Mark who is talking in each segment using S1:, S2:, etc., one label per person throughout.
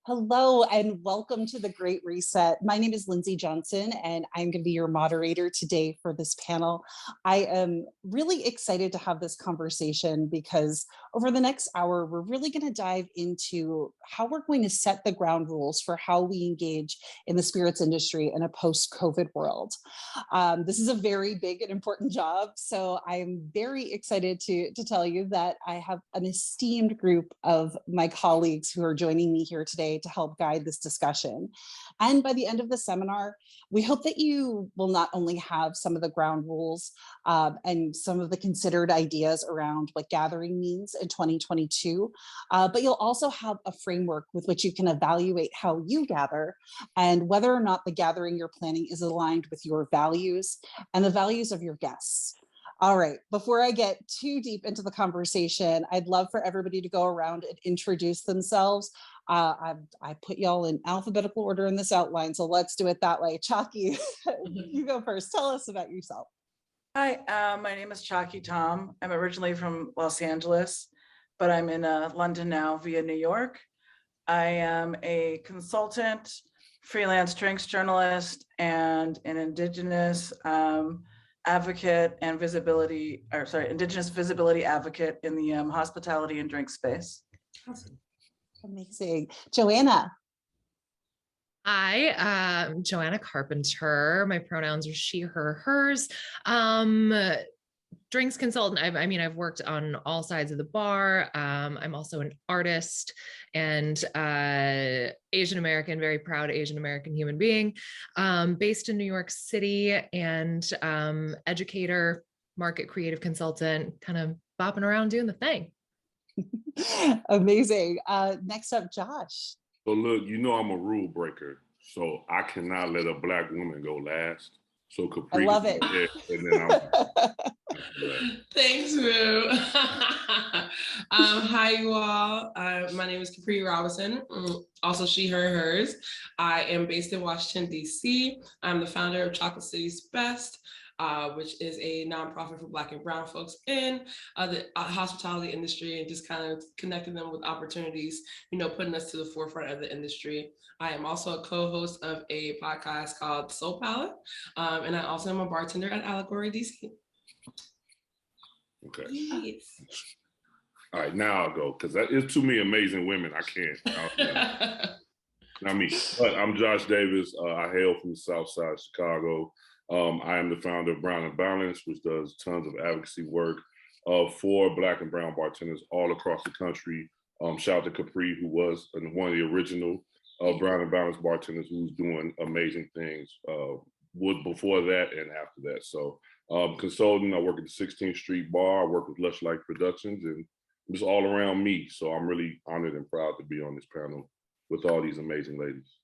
S1: Hello and welcome to the Great Reset. My name is Lindsey Johnson and I'm going to be your moderator today for this panel. I am really excited to have this conversation because over the next hour, we're really going to dive into how we're going to set the ground rules for how we engage in the spirits industry in a post-COVID world. This is a very big and important job, so I'm very excited to tell you that I have an esteemed group of my colleagues who are joining me here today to help guide this discussion. And by the end of the seminar, we hope that you will not only have some of the ground rules and some of the considered ideas around what gathering means in 2022, but you'll also have a framework with which you can evaluate how you gather and whether or not the gathering you're planning is aligned with your values and the values of your guests. All right, before I get too deep into the conversation, I'd love for everybody to go around and introduce themselves. I put y'all in alphabetical order in this outline, so let's do it that way. Chockie, you go first. Tell us about yourself.
S2: Hi, my name is Chockie Tom. I'm originally from Los Angeles, but I'm in London now via New York. I am a consultant, freelance drinks journalist, and an Indigenous advocate and Indigenous visibility advocate in the hospitality and drink space.
S1: Awesome. Amazing. Joanna.
S3: Hi, I'm Joanna Carpenter. My pronouns are she, her, hers. Drinks consultant. I've worked on all sides of the bar. I'm also an artist and Asian American, very proud Asian American human being, based in New York City, and educator, market creative consultant, kind of bopping around doing the thing.
S1: Amazing. Next up, Josh.
S4: So look, you know I'm a rule breaker, so I cannot let a Black woman go last. So Kapri,
S1: I love it.
S4: And then
S5: Thanks, Moo. Hi, you all. My name is Kapri Robinson, also she, her, hers. I am based in Washington, D.C. I'm the founder of Chocolate City's Best, which is a nonprofit for Black and Brown folks in the hospitality industry, and just kind of connecting them with opportunities, putting us to the forefront of the industry. I am also a co-host of a podcast called Soul Palette, and I also am a bartender at Allegory DC.
S4: Okay.
S5: Yes.
S4: All right, now I'll go, because it's too many amazing women. I can't. Not me. But I'm Josh Davis. I hail from the South Side of Chicago. I am the founder of Brown and Balance, which does tons of advocacy work for Black and Brown bartenders all across the country. Shout out to Kapri, who was one of the original Brown and Balance bartenders, who's doing amazing things before that and after that. So consultant, I work at the 16th Street Bar. I work with Lush Light Productions, and just all around me. So I'm really honored and proud to be on this panel with all these amazing ladies.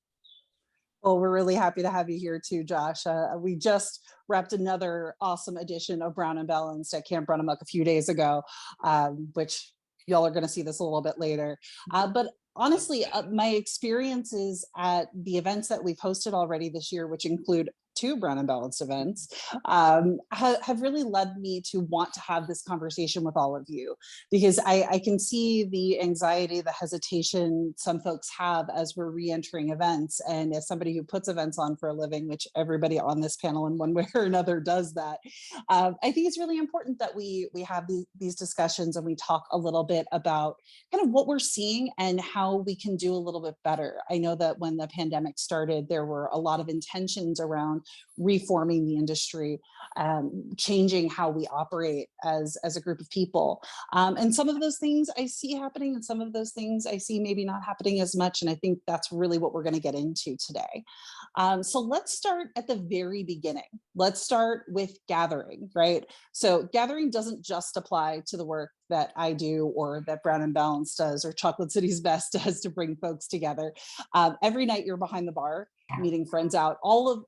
S1: Well, we're really happy to have you here too, Josh. We just wrapped another awesome edition of Brown and Balanced at Camp Runamuck a few days ago, which y'all are going to see this a little bit later. But honestly, my experiences at the events that we've hosted already this year, which include 2 Brown and Balanced events, have really led me to want to have this conversation with all of you, because I can see the anxiety, the hesitation some folks have as we're re-entering events. And as somebody who puts events on for a living, which everybody on this panel in one way or another does that, I think it's really important that we have these discussions and we talk a little bit about kind of what we're seeing and how we can do a little bit better. I know that when the pandemic started, there were a lot of intentions around reforming the industry, changing how we operate as a group of people. And some of those things I see happening, and some of those things I see maybe not happening as much. And I think that's really what we're going to get into today. So let's start at the very beginning. Let's start with gathering, right? So gathering doesn't just apply to the work that I do or that Brown and Balance does or Chocolate City's Best does to bring folks together. Every night you're behind the bar, meeting friends out,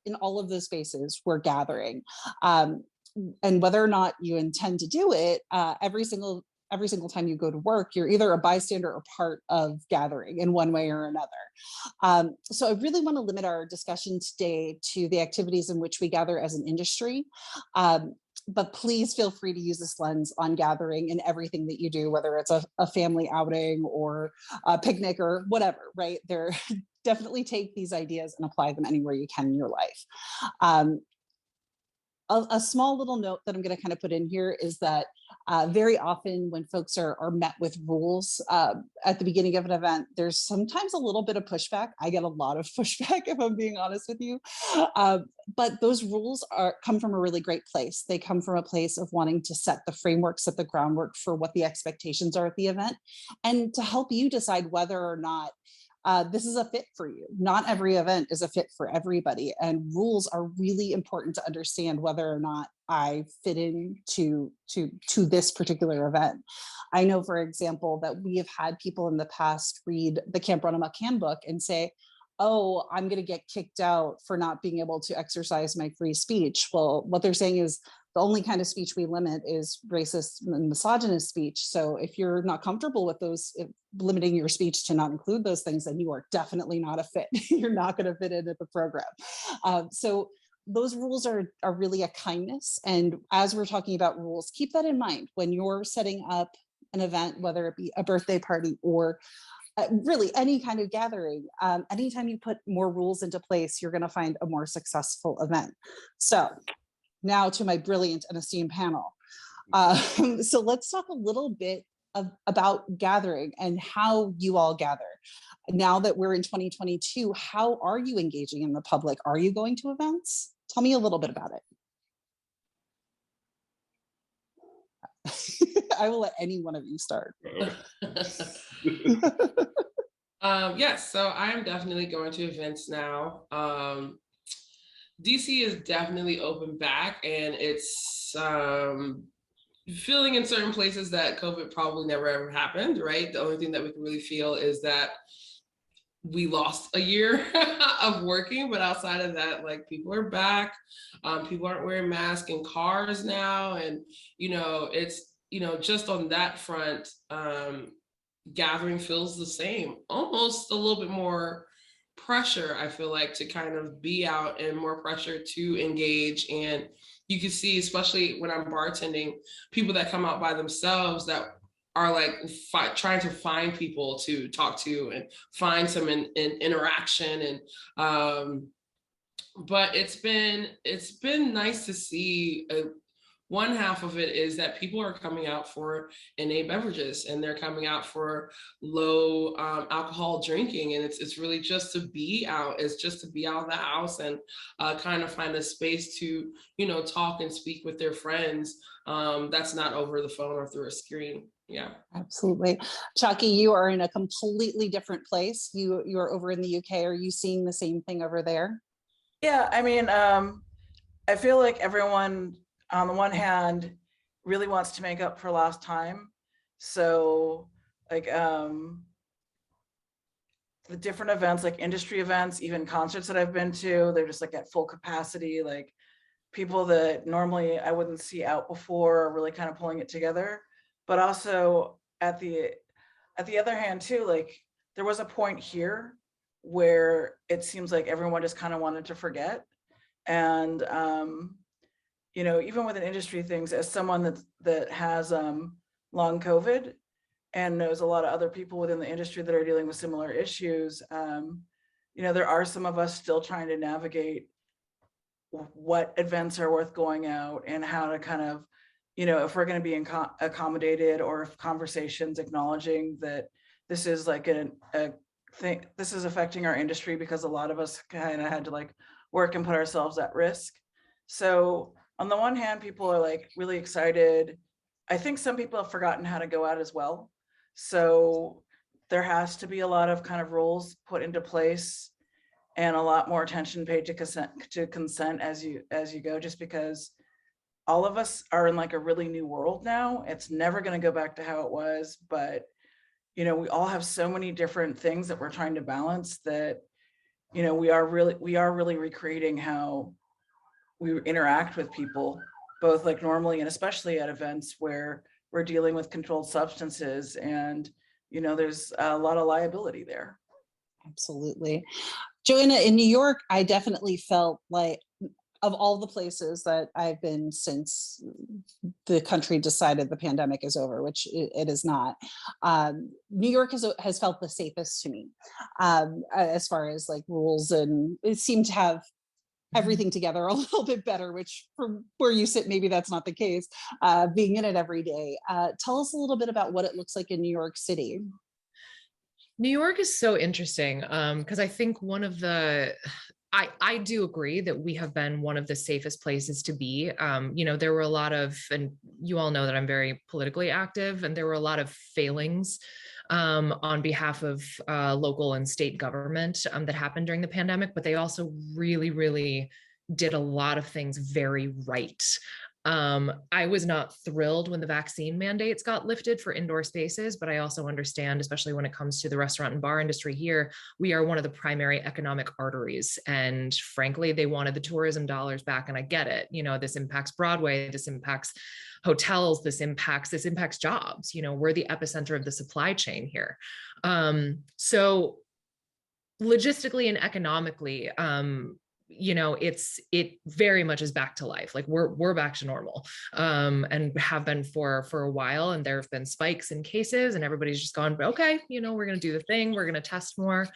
S1: in all of those spaces we're gathering. And whether or not you intend to do it, every single time you go to work, you're either a bystander or part of gathering in one way or another. So I really want to limit our discussion today to the activities in which we gather as an industry. but please feel free to use this lens on gathering in everything that you do, whether it's a family outing or a picnic or whatever, right? There, definitely take these ideas and apply them anywhere you can in your life. A small little note that I'm going to kind of put in here is that very often when folks are met with rules at the beginning of an event, there's sometimes a little bit of pushback. I get a lot of pushback, if I'm being honest with you. But those rules come from a really great place. They come from a place of wanting to set the framework, set the groundwork for what the expectations are at the event, and to help you decide whether or not this is a fit for you. Not every event is a fit for everybody, and rules are really important to understand whether or not I fit into this particular event. I know, for example, that we have had people in the past read the Camp Run Amok handbook and say, oh, I'm going to get kicked out for not being able to exercise my free speech. Well, what they're saying is the only kind of speech we limit is racist and misogynist speech. So if you're not comfortable with those, limiting your speech to not include those things, then you are definitely not a fit. You're not going to fit into the program. So those rules are really a kindness. And as we're talking about rules, keep that in mind when you're setting up an event, whether it be a birthday party or really any kind of gathering. Anytime you put more rules into place, you're going to find a more successful event. So now to my brilliant and esteemed panel. So let's talk a little bit about gathering and how you all gather. Now that we're in 2022, how are you engaging in the public? Are you going to events? Tell me a little bit about it. I will let any one of you start.
S5: Yes, so I am definitely going to events now. DC is definitely open back, and it's feeling in certain places that COVID probably never ever happened, right? The only thing that we can really feel is that we lost a year of working, but outside of that, like, people are back. People aren't wearing masks in cars now, and it's just on that front, gathering feels the same, almost a little bit more pressure, I feel like, to kind of be out, and more pressure to engage. And you can see, especially when I'm bartending, people that come out by themselves that are like trying to find people to talk to and find some interaction. And but it's been nice to see. One half of it is that people are coming out for NA beverages, and they're coming out for low alcohol drinking. And it's really just to be out. It's just to be out of the house and kind of find a space to, talk and speak with their friends. That's not over the phone or through a screen. Yeah,
S1: absolutely. Chockie, you are in a completely different place. You are over in the UK. Are you seeing the same thing over there?
S2: Yeah, I mean, I feel like everyone, on the one hand, really wants to make up for lost time. So like the different events, like industry events, even concerts that I've been to, they're just like at full capacity. Like people that normally I wouldn't see out before are really kind of pulling it together. But also at the other hand too, like there was a point here where it seems like everyone just kind of wanted to forget. And even within industry things, as someone that has long COVID and knows a lot of other people within the industry that are dealing with similar issues, there are some of us still trying to navigate what events are worth going out and how to kind of, if we're going to be accommodated, or if conversations acknowledging that this is like a thing, this is affecting our industry, because a lot of us kind of had to like work and put ourselves at risk. So on the one hand, people are like really excited. I think some people have forgotten how to go out as well. So there has to be a lot of kind of rules put into place and a lot more attention paid to consent as you go, just because all of us are in like a really new world now. It's never going to go back to how it was, but we all have so many different things that we're trying to balance that, we are really recreating how we interact with people, both like normally and especially at events where we're dealing with controlled substances, and there's a lot of liability there.
S1: Absolutely. Joanna, in New York, I definitely felt like of all the places that I've been since the country decided the pandemic is over, which it is not, New York has felt the safest to me, as far as like rules, and it seemed to have everything together a little bit better, which from where you sit, maybe that's not the case, being in it every day. Tell us a little bit about what it looks like in New York City.
S3: New York is so interesting because I think one of the, I do agree that we have been one of the safest places to be. You know, there were a lot of, and you all know that I'm very politically active, and there were a lot of failings on behalf of local and state government that happened during the pandemic, but they also really, really did a lot of things very right. I was not thrilled when the vaccine mandates got lifted for indoor spaces, but I also understand, especially when it comes to the restaurant and bar industry here, we are one of the primary economic arteries. And frankly, they wanted the tourism dollars back, and I get it. You know, this impacts Broadway, this impacts hotels, this impacts jobs. You know, we're the epicenter of the supply chain here. So logistically and economically, you know, it very much is back to life. Like we're back to normal, and have been for a while. And there have been spikes in cases, and everybody's just gone, okay, you know, we're going to do the thing. We're going to test more.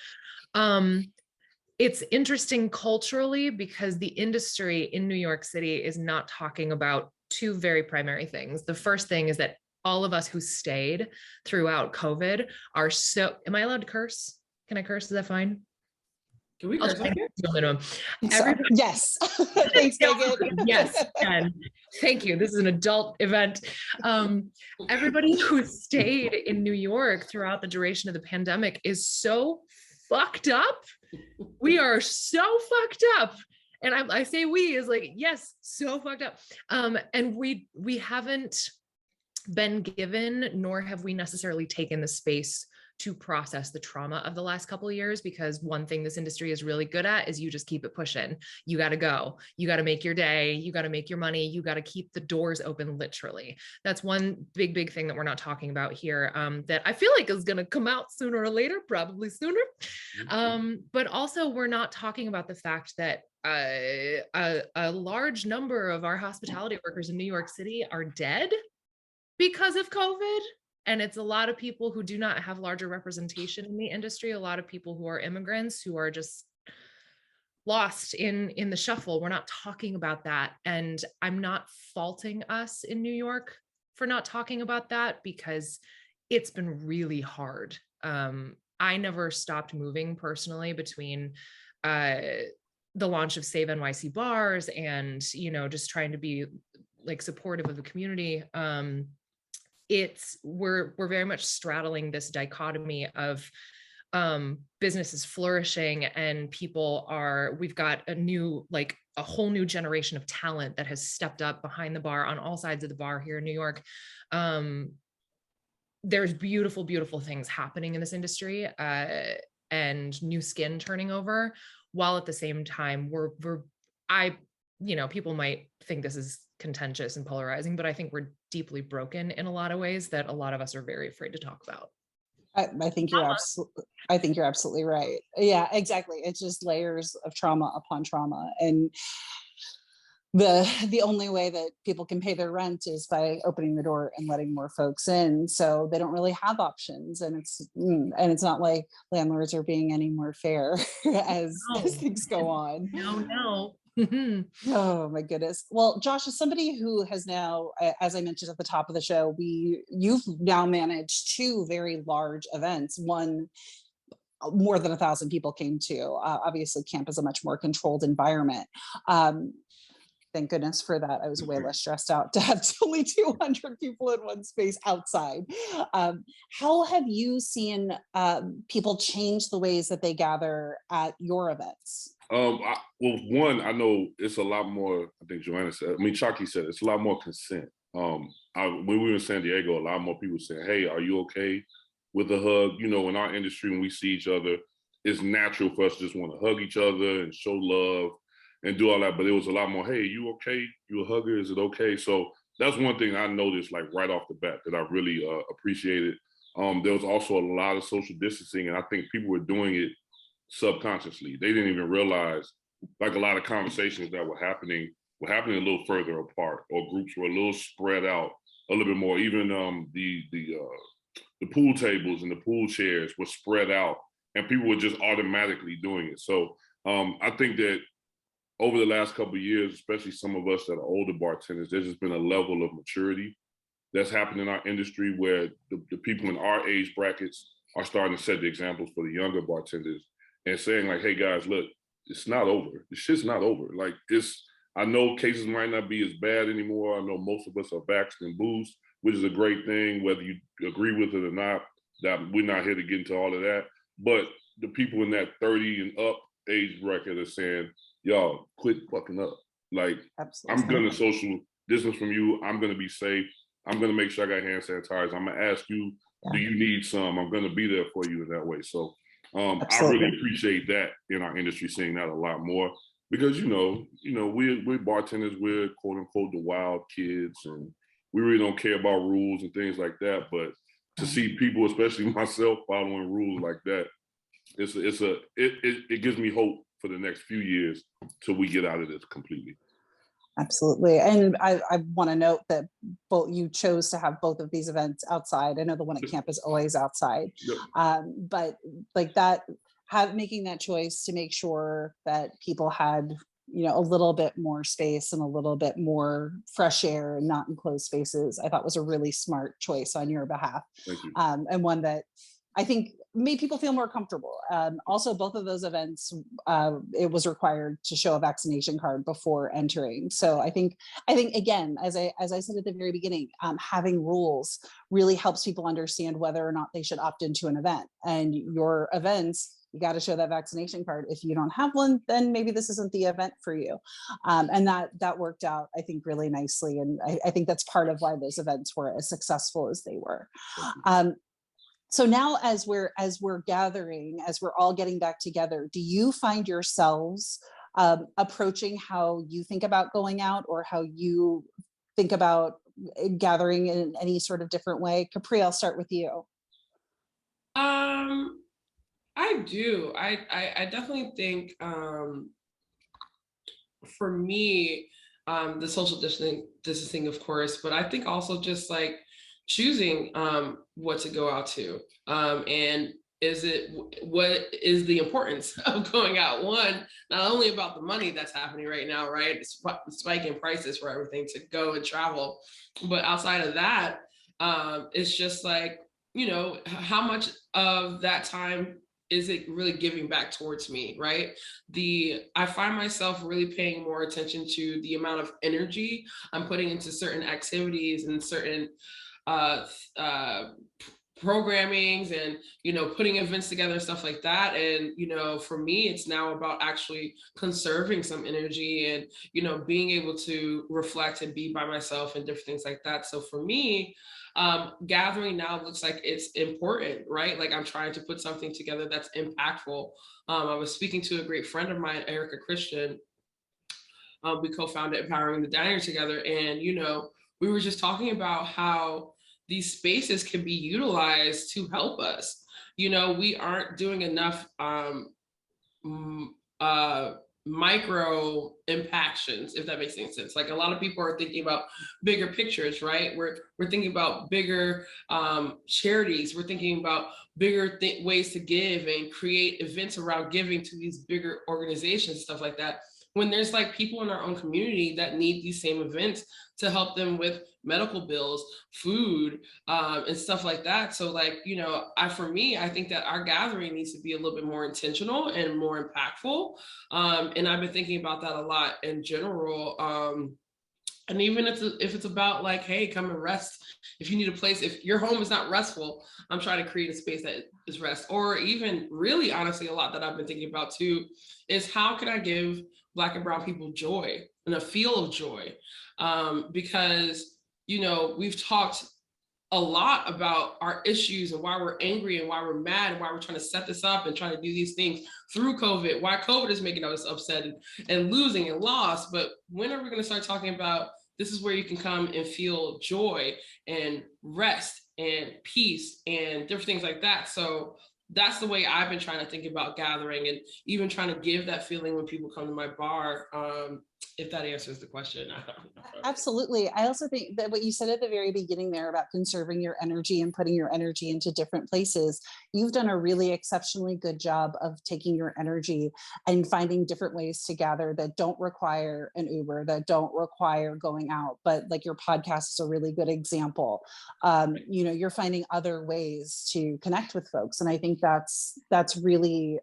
S3: It's interesting culturally because the industry in New York City is not talking about two very primary things. The first thing is that all of us who stayed throughout COVID are so, am I allowed to curse? Can I curse? Is that fine?
S5: Can we curse on here?
S1: Yes. Thanks, Megan.
S3: Yes, and thank you. This is an adult event. Everybody who stayed in New York throughout the duration of the pandemic is so fucked up. We are so fucked up. And I say we is like, yes, so fucked up. And we haven't been given, nor have we necessarily taken the space to process the trauma of the last couple of years, because one thing this industry is really good at is you just keep it pushing. You got to go, you got to make your day, you got to make your money, you got to keep the doors open, literally. That's one big thing that we're not talking about here, that I feel like is going to come out sooner or later, probably sooner. But also we're not talking about the fact that a large number of our hospitality workers in New York City are dead because of COVID. And it's a lot of people who do not have larger representation in the industry, a lot of people who are immigrants who are just lost in the shuffle. We're not talking about that. And I'm not faulting us in New York for not talking about that, because it's been really hard. I never stopped moving personally between the launch of Save NYC Bars and, you know, just trying to be like supportive of the community. We're very much straddling this dichotomy of businesses flourishing and we've got a whole new generation of talent that has stepped up behind the bar on all sides of the bar here in New York. There's beautiful, beautiful things happening in this industry, and new skin turning over, while at the same time people might think this is contentious and polarizing, but I think we're deeply broken in a lot of ways that a lot of us are very afraid to talk about.
S1: I think you're absolutely right. Yeah, exactly. It's just layers of trauma upon trauma. And the only way that people can pay their rent is by opening the door and letting more folks in. So they don't really have options. And it's not like landlords are being any more fair as things go on.
S3: No.
S1: Oh my goodness. Well, Josh, as somebody who has now, as I mentioned at the top of the show, you've now managed two very large events. One more than 1,000 people came to. Obviously, camp is a much more controlled environment. Thank goodness for that. I was way less stressed out to have only 200 people in one space outside. How have you seen people change the ways that they gather at your events?
S4: One, I know it's a lot more, I think Joanna said, Chockie said, it's a lot more consent. When we were in San Diego, a lot more people saying, hey, are you okay with a hug? You know, in our industry, when we see each other, it's natural for us to just want to hug each other and show love and do all that. But it was a lot more, hey, you okay? You a hugger? Is it okay? So that's one thing I noticed like right off the bat that I really appreciated. There was also a lot of social distancing, and I think people were doing it subconsciously. They didn't even realize like a lot of conversations that were happening a little further apart, or groups were a little spread out a little bit more. Even the pool tables and the pool chairs were spread out, and people were just automatically doing it. So I think that over the last couple of years, especially some of us that are older bartenders, there's just been a level of maturity that's happened in our industry where the people in our age brackets are starting to set the examples for the younger bartenders and saying like, hey guys, look, it's not over. The shit's not over. Like I know cases might not be as bad anymore. I know most of us are vaxxed and boosted, which is a great thing, whether you agree with it or not. That we're not here to get into all of that. But the people in that 30 and up age bracket are saying, y'all, quit fucking up. Like, absolutely. I'm gonna social distance from you. I'm gonna be safe. I'm gonna make sure I got hand sanitizer. I'm gonna ask you, do you need some? I'm gonna be there for you in that way. So I really appreciate that in our industry, seeing that a lot more, because we're bartenders, we're quote unquote the wild kids, and we really don't care about rules and things like that. But to see people, especially myself, following rules like that, it gives me hope for the next few years till we get out of this completely.
S1: Absolutely. And I want to note that you chose to have both of these events outside. I know the one at camp is always outside, but like that, making that choice to make sure that people had, a little bit more space and a little bit more fresh air and not enclosed spaces, I thought was a really smart choice on your behalf.
S4: Thank you.
S1: And one that I think made people feel more comfortable. Also, both of those events, it was required to show a vaccination card before entering. So I think again, as I said at the very beginning, having rules really helps people understand whether or not they should opt into an event. And your events, you got to show that vaccination card. If you don't have one, then maybe this isn't the event for you. And that worked out, I think, really nicely. And I think that's part of why those events were as successful as they were. So now as we're gathering, as we're all getting back together, do you find yourselves approaching how you think about going out, or how you think about gathering in any sort of different way? Kapri, I'll start with you.
S5: I do. I definitely think for me, the social distancing, of course, but I think also just like choosing what to go out to, and what is the importance of going out? One, not only about the money that's happening right now, right? The spike in prices for everything to go and travel, but outside of that, it's just like, how much of that time is it really giving back towards me, right? I find myself really paying more attention to the amount of energy I'm putting into certain activities and certain programmings, and putting events together and stuff like that. And for me, it's now about actually conserving some energy and being able to reflect and be by myself and different things like that. So for me, gathering now looks like it's important, right? Like I'm trying to put something together that's impactful. I was speaking to a great friend of mine, Erica Christian. We co-founded Empowering the Diner together, and we were just talking about how these spaces can be utilized to help us. We aren't doing enough micro impactions, if that makes any sense. Like a lot of people are thinking about bigger pictures, right? We're thinking about bigger charities. We're thinking about bigger ways to give and create events around giving to these bigger organizations, stuff like that. When there's like people in our own community that need these same events to help them with medical bills, food, and stuff like that. So like, for me, I think that our gathering needs to be a little bit more intentional and more impactful. And I've been thinking about that a lot in general. And even if it's about like, hey, come and rest. If you need a place, if your home is not restful, I'm trying to create a space that is rest. Or even really, honestly, a lot that I've been thinking about too, is how can I give Black and brown people joy and a feel of joy? Because, we've talked a lot about our issues and why we're angry and why we're mad and why we're trying to set this up and trying to do these things through COVID, why COVID is making us upset and losing and lost. But when are we going to start talking about this is where you can come and feel joy and rest and peace and different things like that? So that's the way I've been trying to think about gathering, and even trying to give that feeling when people come to my bar. If that answers the question.
S1: Absolutely. I also think that what you said at the very beginning there about conserving your energy and putting your energy into different places, you've done a really exceptionally good job of taking your energy and finding different ways to gather that don't require an Uber, that don't require going out. But like your podcast is a really good example. You know, you're finding other ways to connect with folks. And I think that's really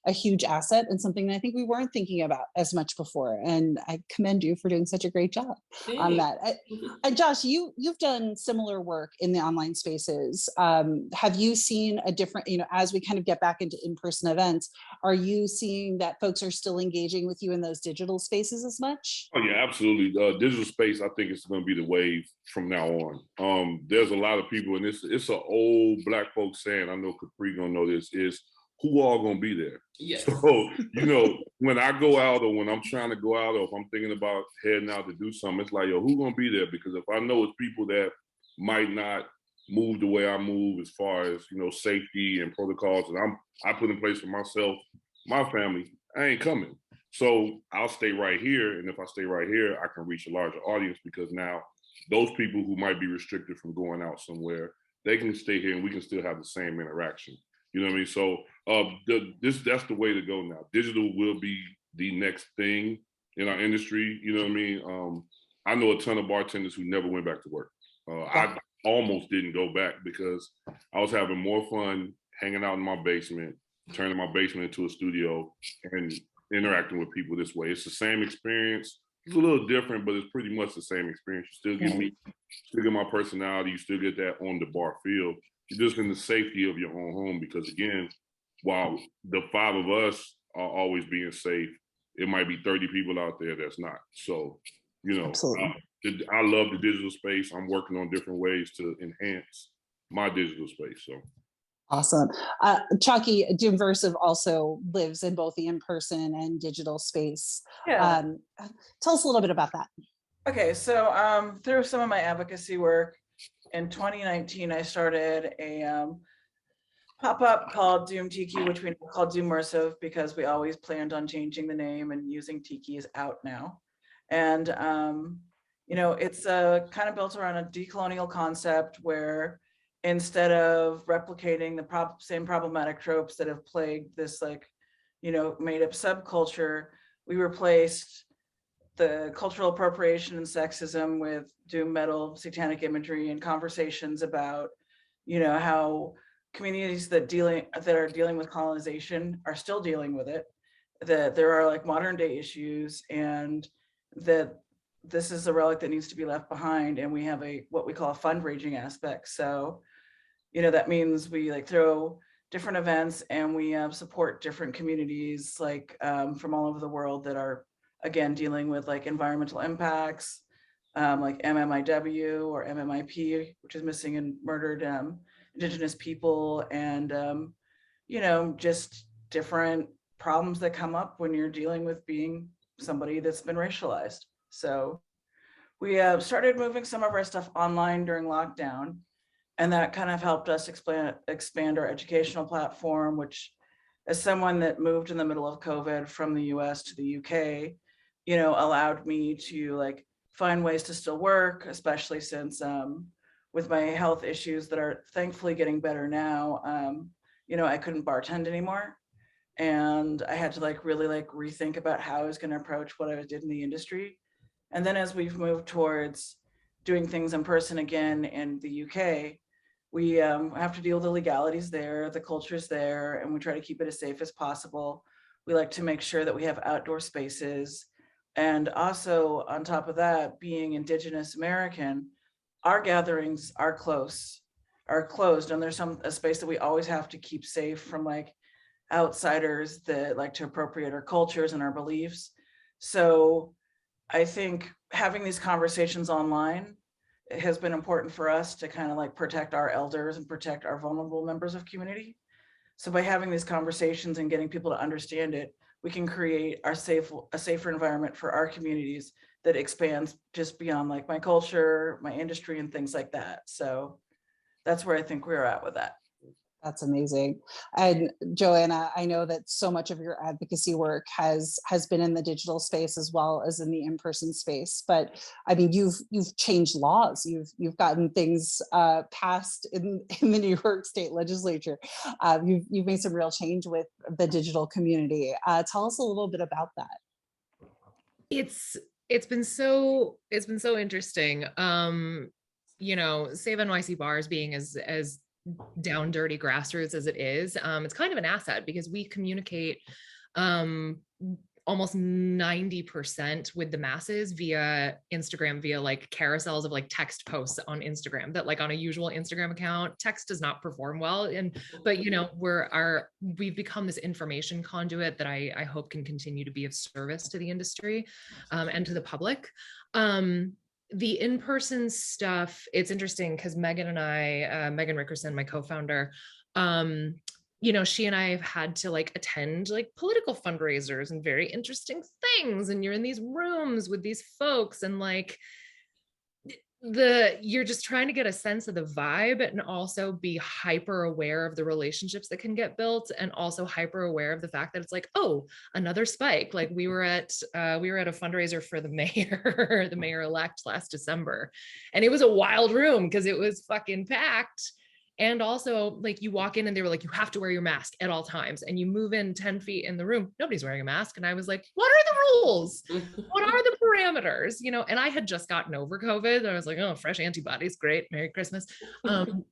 S1: a huge asset and something that I think we weren't thinking about as much before. And I commend you for doing such a great job on that. And Josh, you've done similar work in the online spaces. Have you seen a different, you know, as we kind of get back into in-person events, are you seeing that folks are still engaging with you in those digital spaces as much?
S4: Oh yeah, absolutely. Digital space, I think it's going to be the wave from now on. There's a lot of people, and it's an old Black folks saying, I know Kapri gonna know this, is who all gonna be there?
S5: Yes.
S4: So, you know, when I go out or when I'm trying to go out or if I'm thinking about heading out to do something, it's like, yo, who gonna be there? Because if I know it's people that might not move the way I move as far as, you know, safety and protocols that I put in place for myself, my family, I ain't coming. So I'll stay right here. And if I stay right here, I can reach a larger audience because now those people who might be restricted from going out somewhere, they can stay here and we can still have the same interaction. You know what I mean? So that's the way to go now. Digital will be the next thing in our industry. You know what I mean? I know a ton of bartenders who never went back to work. I almost didn't go back because I was having more fun hanging out in my basement, turning my basement into a studio and interacting with people this way. It's the same experience. It's a little different, but it's pretty much the same experience. You still get me, still get my personality, you still get that on the bar feel. You're just in the safety of your own home because again, while the 5 of us are always being safe, it might be 30 people out there that's not. So, you know, I love the digital space. I'm working on different ways to enhance my digital space. So.
S1: Awesome. Chockie, immersive also lives in both the in-person and digital space.
S2: Yeah.
S1: Tell us a little bit about that.
S2: Okay, so through some of my advocacy work, in 2019, I started a pop-up called Doom Tiki, which we now call Doommersive because we always planned on changing the name and using Tiki is out now. And, you know, it's kind of built around a decolonial concept where instead of replicating the same problematic tropes that have plagued this like, you know, made up subculture, we replaced the cultural appropriation and sexism with doom metal, satanic imagery, and conversations about, you know, how communities that are dealing with colonization are still dealing with it, that there are like modern day issues, and that this is a relic that needs to be left behind. And we have what we call a fundraising aspect. So, you know, that means we like throw different events and we support different communities like from all over the world that are again, dealing with like environmental impacts, like MMIW or MMIP, which is missing and murdered Indigenous people, and you know, just different problems that come up when you're dealing with being somebody that's been racialized. So we started moving some of our stuff online during lockdown, and that kind of helped us expand our educational platform, which as someone that moved in the middle of COVID from the US to the UK, you know, allowed me to like find ways to still work, especially since with my health issues that are thankfully getting better now, you know, I couldn't bartend anymore. And I had to like really like rethink about how I was going to approach what I did in the industry. And then as we've moved towards doing things in person again in the UK, we have to deal with the legalities there, the culture's there, and we try to keep it as safe as possible. We like to make sure that we have outdoor spaces. And also on top of that, being Indigenous American, our gatherings are closed, and there's a space that we always have to keep safe from like outsiders that like to appropriate our cultures and our beliefs. So I think having these conversations online has been important for us to kind of like protect our elders and protect our vulnerable members of community. So by having these conversations and getting people to understand it, we can create a safer environment for our communities that expands just beyond like my culture, my industry, and things like that. So that's where I think we're at with that.
S1: That's amazing. And Joanna, I know that so much of your advocacy work has been in the digital space as well as in the in-person space. But I mean, you've changed laws. You've gotten things passed in the New York State Legislature. You've made some real change with the digital community. Tell us a little bit about that.
S3: It's been so interesting. You know, Save NYC Bars being as down dirty grassroots as it is, it's kind of an asset because we communicate almost 90% with the masses via Instagram, via like carousels of like text posts on Instagram that like on a usual Instagram account, text does not perform well. But you know, we've become this information conduit that I hope can continue to be of service to the industry and to the public. The in-person stuff, it's interesting because Megan and I, Megan Rickerson, my co-founder, you know, she and I have had to like attend like political fundraisers and very interesting things. And you're in these rooms with these folks and like you're just trying to get a sense of the vibe and also be hyper aware of the relationships that can get built and also hyper aware of the fact that it's like, oh, another spike. Like we were at a fundraiser for the mayor, the mayor-elect last December. And it was a wild room because it was fucking packed. And also like you walk in and they were like, you have to wear your mask at all times. And you move in 10 feet in the room, nobody's wearing a mask. And I was like, what are the rules? What are the parameters? You know, and I had just gotten over COVID. I was like, oh, fresh antibodies. Great. Merry Christmas.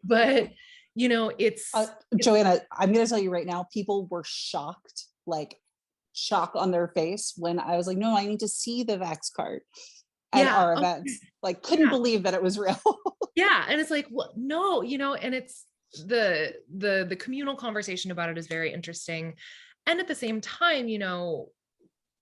S3: But you know,
S1: Joanna, I'm going to tell you right now, people were shocked, like shock on their face when I was like, no, I need to see the Vax card at our events. Like couldn't believe that it was real.
S3: Yeah. And it's like, well, no, you know, and it's the communal conversation about it is very interesting. And at the same time, you know,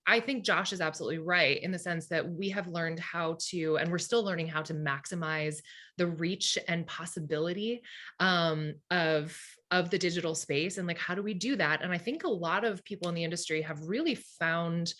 S3: I think Josh is absolutely right in the sense that we have learned how to, and we're still learning how to maximize the reach and possibility of the digital space. And like, how do we do that? And I think a lot of people in the industry have really found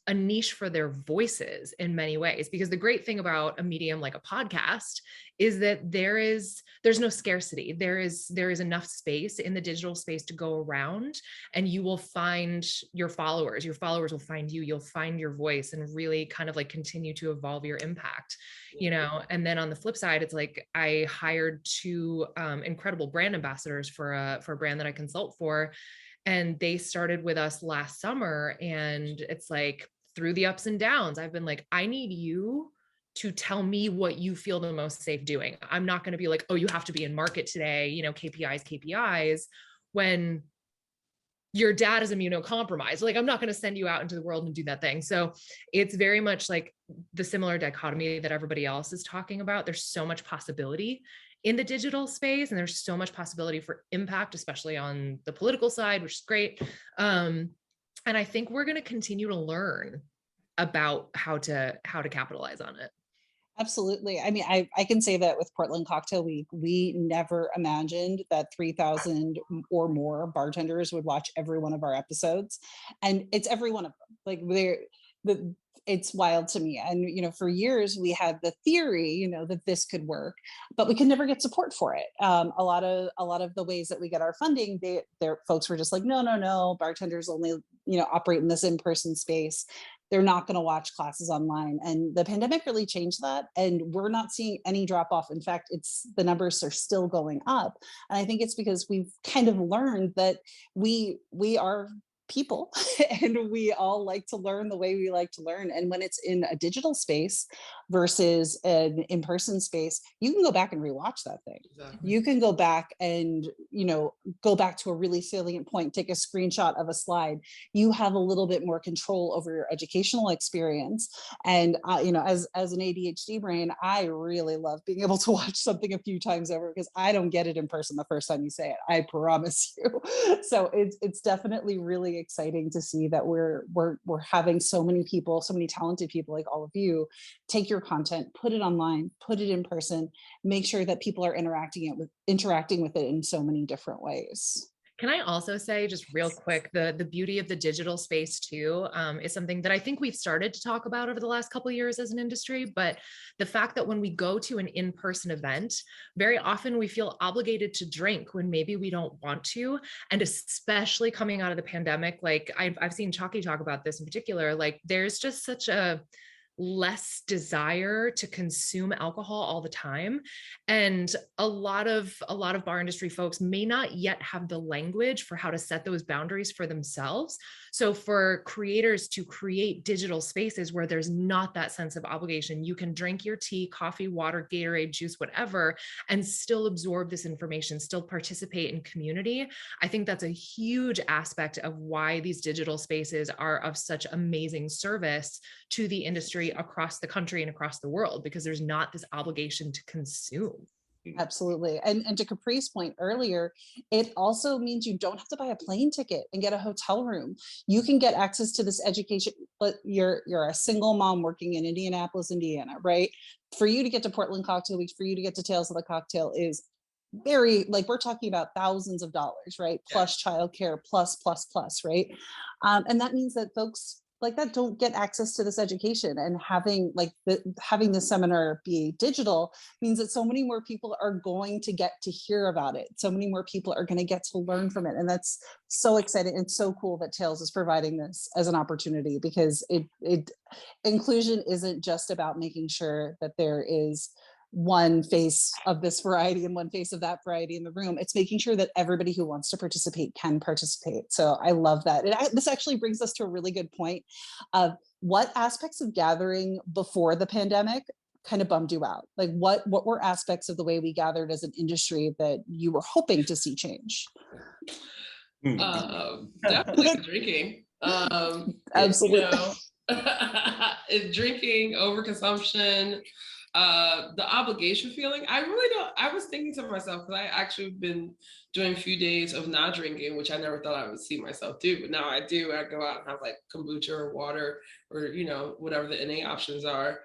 S3: a niche for their voices in many ways, because the great thing about a medium like a podcast is that there's no scarcity. There is enough space in the digital space to go around, and you will find your followers will find you, you'll find your voice and really kind of like continue to evolve your impact, you know. And then on the flip side, it's like I hired two incredible brand ambassadors for a brand that I consult for. And they started with us last summer. And it's like through the ups and downs, I've been like, I need you to tell me what you feel the most safe doing. I'm not going to be like, oh, you have to be in market today, you know, KPIs, when your dad is immunocompromised. Like, I'm not going to send you out into the world and do that thing. So it's very much like the similar dichotomy that everybody else is talking about. There's so much possibility in the digital space, and there's so much possibility for impact, especially on the political side, which is great. And I think we're going to continue to learn about how to capitalize on it.
S1: Absolutely. I mean, I can say that with Portland Cocktail Week, we never imagined that 3,000 or more bartenders would watch every one of our episodes. And it's every one of them. Like it's wild to me. And, you know, for years we had the theory, you know, that this could work, but we could never get support for it. A lot of the ways that we get our funding, their folks were just like, no, bartenders only, you know, operate in this in-person space. They're not going to watch classes online. And the pandemic really changed that. And we're not seeing any drop off. In fact, the numbers are still going up. And I think it's because we've kind of learned that we are people and we all like to learn the way we like to learn. And when it's in a digital space versus an in-person space, you can go back and rewatch that thing. Exactly. You can go back and, you know, go back to a really salient point, take a screenshot of a slide. You have a little bit more control over your educational experience. And you know, as an ADHD brain, I really love being able to watch something a few times over, because I don't get it in person the first time you say it, I promise you. So it's definitely really exciting to see that we're having so many people, so many talented people like all of you, take your content, put it online, put it in person, make sure that people are interacting with it in so many different ways.
S3: Can I also say just real quick, the beauty of the digital space too, is something that I think we've started to talk about over the last couple of years as an industry, but the fact that when we go to an in-person event, very often we feel obligated to drink when maybe we don't want to. And especially coming out of the pandemic, like I've seen Chockie talk about this in particular, like there's just such a less desire to consume alcohol all the time, and a lot of bar industry folks may not yet have the language for how to set those boundaries for themselves. So for creators to create digital spaces where there's not that sense of obligation, you can drink your tea, coffee, water, Gatorade, juice, whatever, and still absorb this information, still participate in community. I think that's a huge aspect of why these digital spaces are of such amazing service to the industry across the country and across the world, because there's not this obligation to consume.
S1: Absolutely. And to Capri's point earlier, it also means you don't have to buy a plane ticket and get a hotel room. You can get access to this education, but you're a single mom working in Indianapolis, Indiana, right? For you to get to Portland Cocktail Week, for you to get to Tales of the Cocktail is very, like, we're talking about thousands of dollars, right? Plus childcare, plus, right? And that means that folks like that don't get access to this education, and having the seminar be digital means that so many more people are going to get to hear about it. So many more people are going to get to learn from it. And that's so exciting and so cool that Tales is providing this as an opportunity, because inclusion isn't just about making sure that there is one face of this variety and one face of that variety in the room. It's making sure that everybody who wants to participate can participate. So I love that. This actually brings us to a really good point of what aspects of gathering before the pandemic kind of bummed you out? Like what were aspects of the way we gathered as an industry that you were hoping to see change?
S5: Definitely drinking.
S1: Absolutely.
S5: Drinking, overconsumption, the obligation feeling. I was thinking to myself, because I actually been doing a few days of not drinking, which I never thought I would see myself do, but now I do. I go out and have like kombucha or water or, whatever the NA options are.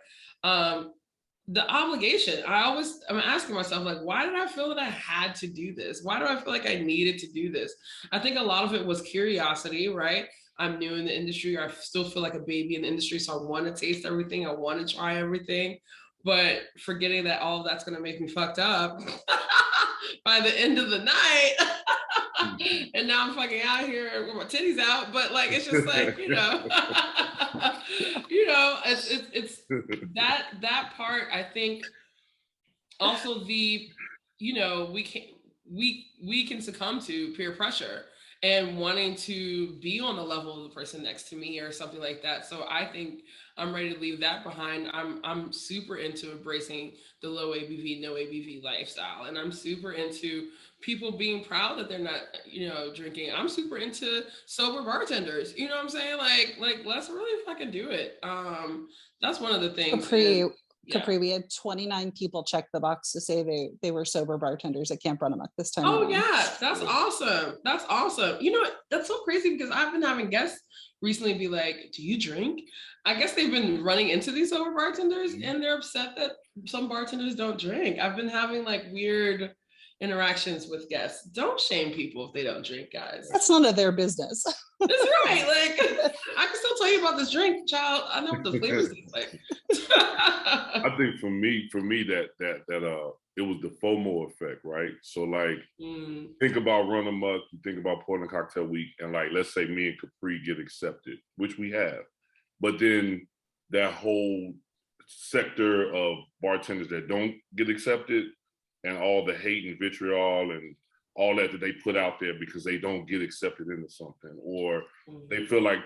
S5: The obligation, I'm asking myself, like, why did I feel that I had to do this? Why do I feel like I needed to do this? I think a lot of it was curiosity, right? I'm new in the industry. I still feel like a baby in the industry. So I want to taste everything. I want to try everything, but forgetting that all of that's going to make me fucked up by the end of the night. And now I'm fucking out here with my titties out. But like, it's just like, it's that part. I think also we can succumb to peer pressure and wanting to be on the level of the person next to me or something like that. So I think I'm ready to leave that behind. I'm super into embracing the low ABV, no ABV lifestyle. And I'm super into people being proud that they're not, drinking. I'm super into sober bartenders. You know what I'm saying? Like let's really fucking do it. That's one of the things.
S1: Kapri, we had 29 people check the box to say they were sober bartenders at Camp Run Amok this time.
S5: Oh
S1: around.
S5: Yeah, that's awesome. That's awesome. That's so crazy, because I've been having guests recently be like, do you drink? I guess they've been running into these sober bartenders and they're upset that some bartenders don't drink. I've been having like weird interactions with guests. Don't shame people if they don't drink, guys.
S1: That's none of their business.
S5: That's right. Like, I can still tell you about this drink, child. I know what the flavors taste like.
S4: I think for me that it was the FOMO effect, right? So like, think about Run Amok, you think about Portland Cocktail Week, and like, let's say me and Kapri get accepted, which we have, but then that whole sector of bartenders that don't get accepted, and all the hate and vitriol and all that they put out there because they don't get accepted into something, or they feel like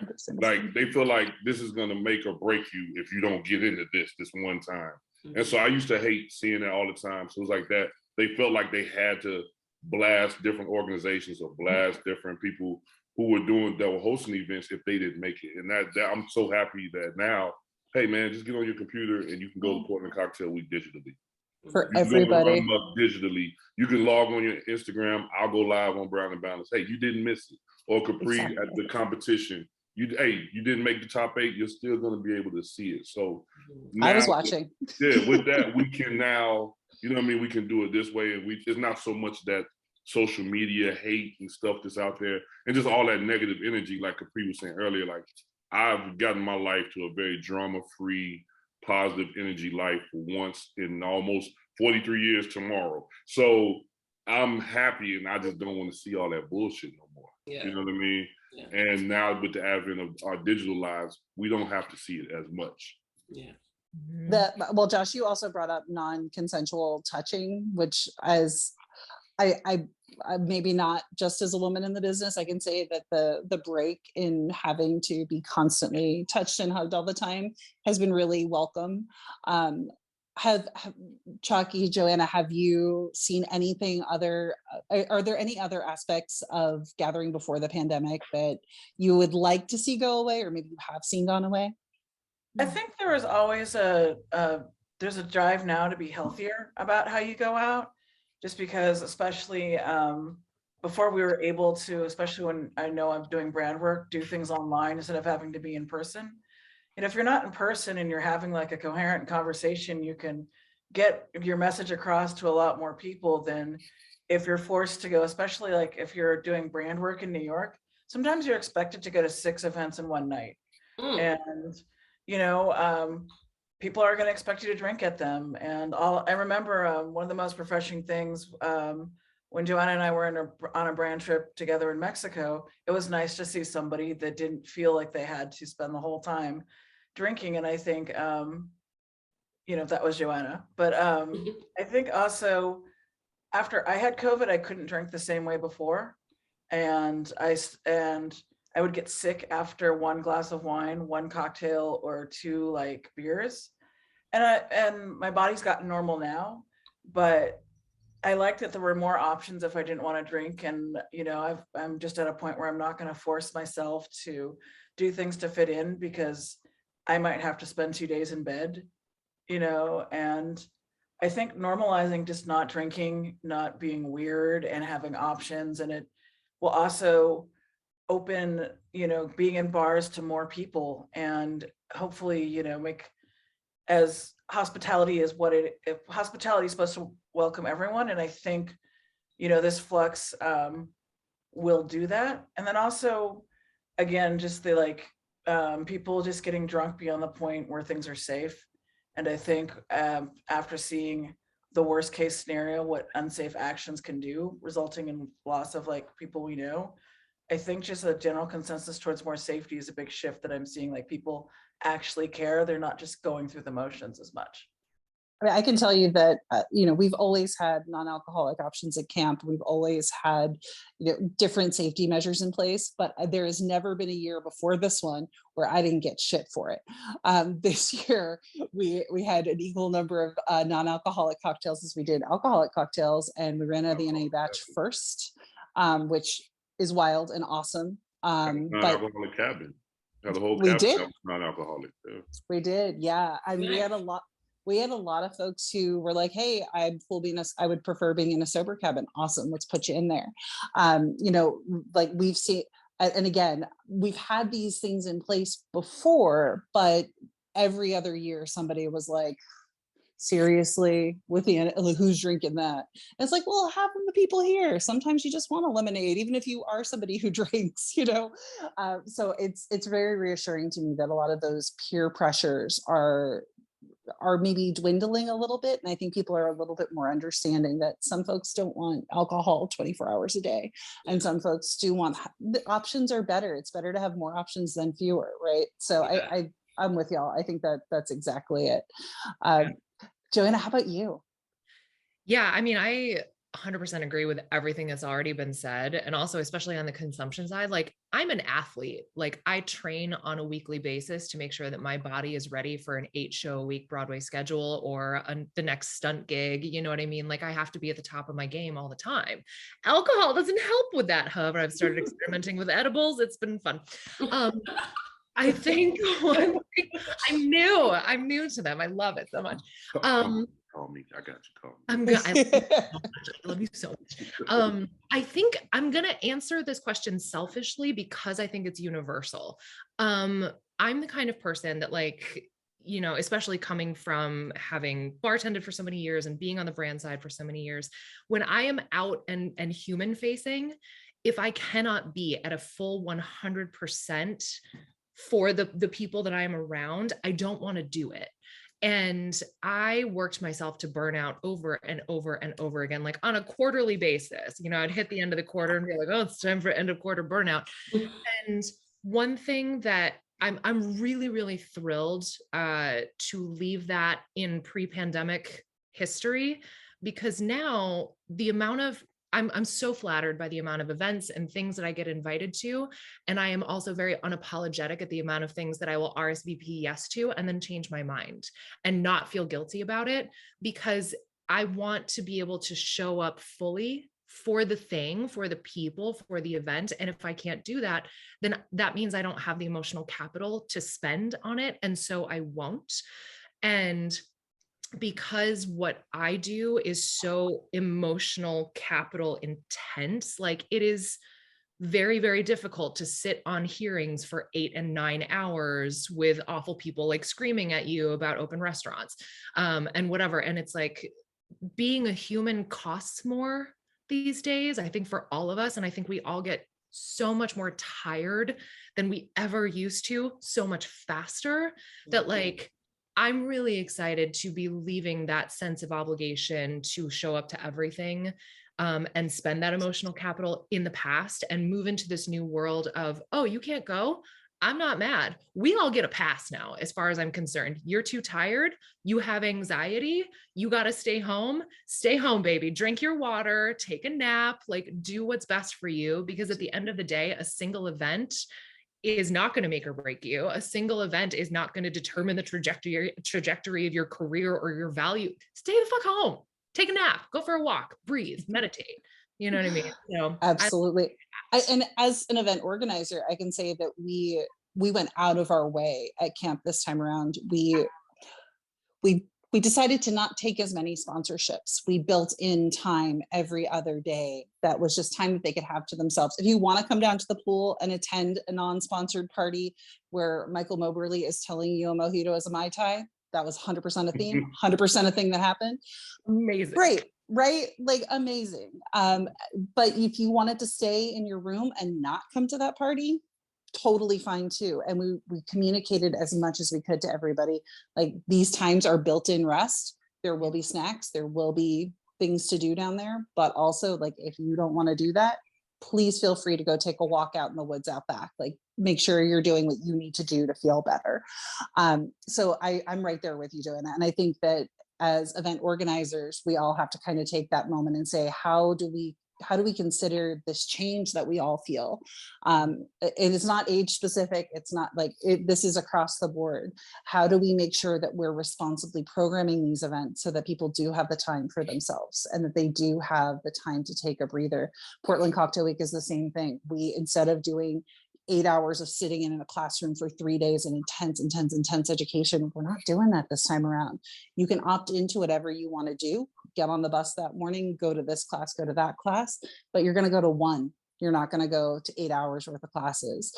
S4: this is gonna make or break you if you don't get into this one time. And so I used to hate seeing that all the time. So it was like that. They felt like they had to blast different organizations or blast different people who were hosting events if they didn't make it. And that I'm so happy that now, hey man, just get on your computer and you can go to Portland Cocktail Week digitally.
S1: For everybody.
S4: Digitally, you can log on your Instagram. I'll go live on Brown and Balance. Hey, you didn't miss it. Or Kapri at the competition. You didn't make the top 8. You're still going to be able to see it. So now,
S1: I was watching.
S4: Yeah, with that we can now, we can do it this way, and it's not so much that social media hate and stuff that's out there, and just all that negative energy, like Kapri was saying earlier. Like, I've gotten my life to a very drama-free, positive energy life for once in almost 43 years tomorrow. So I'm happy, and I just don't want to see all that bullshit no more.
S5: Yeah.
S4: You know what I mean?
S5: Yeah.
S4: And now with the advent of our digital lives, we don't have to see it as much.
S5: Yeah.
S1: Well, Josh, you also brought up non-consensual touching, which as I maybe not just as a woman in the business, I can say that the break in having to be constantly touched and hugged all the time has been really welcome. Have Chockie, Joanna, have you seen anything other? Are there any other aspects of gathering before the pandemic that you would like to see go away, or maybe you have seen gone away?
S2: I think there was always there's a drive now to be healthier about how you go out, just because, especially before we were able to, especially when I know I'm doing brand work, do things online instead of having to be in person. And if you're not in person and you're having like a coherent conversation, you can get your message across to a lot more people than if you're forced to go, especially like if you're doing brand work in New York. Sometimes you're expected to go to 6 events in one night. And, you know, people are going to expect you to drink at them. And I remember one of the most refreshing things when Joanna and I were on a brand trip together in Mexico, it was nice to see somebody that didn't feel like they had to spend the whole time drinking. And I think, you know, that was Joanna. But I think also after I had COVID, I couldn't drink the same way before. And I would get sick after one glass of wine, one cocktail, or two like beers. And my body's gotten normal now, but I like that there were more options if I didn't want to drink. And, you know, I'm just at a point where I'm not going to force myself to do things to fit in, because I might have to spend 2 days in bed, you know. And I think normalizing just not drinking, not being weird, and having options, and it will also open, you know, being in bars to more people, and hopefully, you know, make, as hospitality is if hospitality is supposed to welcome everyone. And I think, you know, this flux will do that. And then also, again, just the like people just getting drunk beyond the point where things are safe. And I think after seeing the worst case scenario, what unsafe actions can do, resulting in loss of like people we know, I think just a general consensus towards more safety is a big shift that I'm seeing. Like, people actually care. They're not just going through the motions as much.
S1: I mean, I can tell you that, you know, we've always had non-alcoholic options at camp. We've always had, you know, different safety measures in place, but there has never been a year before this one where I didn't get shit for it. This year, we had an equal number of non-alcoholic cocktails as we did alcoholic cocktails, and we ran out of the NA batch first, which is wild and awesome. But
S4: Non-alcoholic cabin. The whole
S1: we
S4: cabin
S1: did.
S4: Non-alcoholic. Yeah.
S1: We did, yeah. I mean,
S5: Nice.
S1: we had a lot of folks who were like, hey, I would prefer being in a sober cabin. Awesome, let's put you in there. You know, like we've seen, and again, we've had these things in place before, but every other year somebody was like, seriously, who's drinking that? And it's like, well, half of the people here, sometimes you just want a lemonade, even if you are somebody who drinks, you know. So it's very reassuring to me that a lot of those peer pressures are maybe dwindling a little bit. And I think people are a little bit more understanding that some folks don't want alcohol 24 hours a day. And some folks do want, the options are better. It's better to have more options than fewer, right? So yeah. I'm with y'all. I think that's exactly it. Joanna, how about you?
S3: Yeah, I mean, I 100% agree with everything that's already been said. And also, especially on the consumption side, like, I'm an athlete. Like, I train on a weekly basis to make sure that my body is ready for an 8-show-a-week Broadway schedule or the next stunt gig. You know what I mean? Like, I have to be at the top of my game all the time. Alcohol doesn't help with that. However, I've started experimenting with edibles. It's been fun. I think one thing, I'm new to them. I love it so much.
S4: Call me. I got you. Call me.
S3: I love you so much. I think I'm gonna answer this question selfishly because I think it's universal. I'm the kind of person that, like, you know, especially coming from having bartended for so many years and being on the brand side for so many years, when I am out and human facing, if I cannot be at a full 100% for the people that I am around, I don't want to do it. And I worked myself to burnout over and over and over again, like on a quarterly basis. You know, I'd hit the end of the quarter and be like, oh, it's time for end of quarter burnout. And one thing that I'm really, really thrilled to leave that in pre-pandemic history, because now the amount of I'm so flattered by the amount of events and things that I get invited to. And I am also very unapologetic at the amount of things that I will RSVP yes to and then change my mind and not feel guilty about it, because I want to be able to show up fully for the thing, for the people, for the event. And if I can't do that, then that means I don't have the emotional capital to spend on it. And so I won't. And because what I do is so emotional capital intense, like it is very, very difficult to sit on hearings for 8 and 9 hours with awful people like screaming at you about open restaurants and whatever. And it's like being a human costs more these days, I think, for all of us. And I think we all get so much more tired than we ever used to, so much faster, that like, I'm really excited to be leaving that sense of obligation to show up to everything and spend that emotional capital in the past and move into this new world of, oh, you can't go? I'm not mad. We all get a pass now, as far as I'm concerned. You're too tired. You have anxiety. You got to stay home. Stay home, baby. Drink your water, take a nap, like do what's best for you. Because at the end of the day, a single event is not going to make or break you. A single event is not going to determine the trajectory of your career or your value. Stay the fuck home, take a nap, go for a walk, breathe, meditate. You know what I mean? So
S1: absolutely. And as an event organizer, I can say that we went out of our way at camp this time around. We decided to not take as many sponsorships. We built in time every other day. That was just time that they could have to themselves. If you want to come down to the pool and attend a non-sponsored party where Michael Moberly is telling you a mojito is a Mai Tai, that was 100% a theme, 100% a thing that happened.
S3: Amazing.
S1: Great, right? Like amazing. But if you wanted to stay in your room and not come to that party, totally fine too. And we communicated as much as we could to everybody. Like, these times are built-in rest. There will be snacks, there will be things to do down there, but also, like, if you don't want to do that, please feel free to go take a walk out in the woods out back. Like, make sure you're doing what you need to do to feel better. So I'm right there with you doing that. And I think that as event organizers, we all have to kind of take that moment and say, how do we consider this change that we all feel? It is not age specific. It's not like this is across the board. How do we make sure that we're responsibly programming these events so that people do have the time for themselves and that they do have the time to take a breather? Portland Cocktail Week is the same thing. We, instead of doing 8 hours of sitting in a classroom for 3 days and intense education, we're not doing that this time around. You can opt into whatever you want to do. Get on the bus that morning, go to this class, go to that class, but you're going to go to one. You're not going to go to 8 hours worth of classes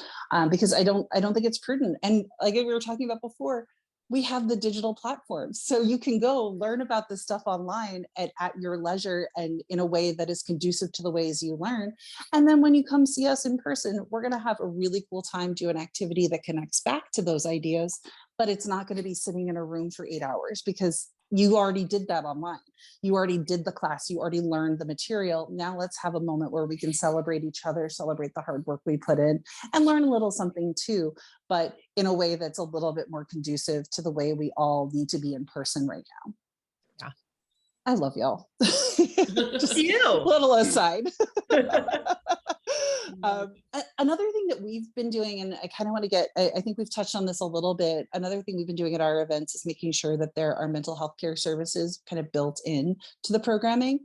S1: because I don't think it's prudent. And like we were talking about before, we have the digital platforms. So you can go learn about this stuff online at your leisure and in a way that is conducive to the ways you learn. And then when you come see us in person, we're going to have a really cool time, do an activity that connects back to those ideas, but it's not going to be sitting in a room for 8 hours because you already did that online. You already did the class. You already learned the material. Now let's have a moment where we can celebrate each other, celebrate the hard work we put in, and learn a little something too, but in a way that's a little bit more conducive to the way we all need to be in person right now.
S3: Yeah.
S1: I love y'all. Just
S3: you.
S1: Little aside. Another thing that we've been doing, and I kind of want to get, I think we've touched on this a little bit. Another thing we've been doing at our events is making sure that there are mental health care services kind of built in to the programming,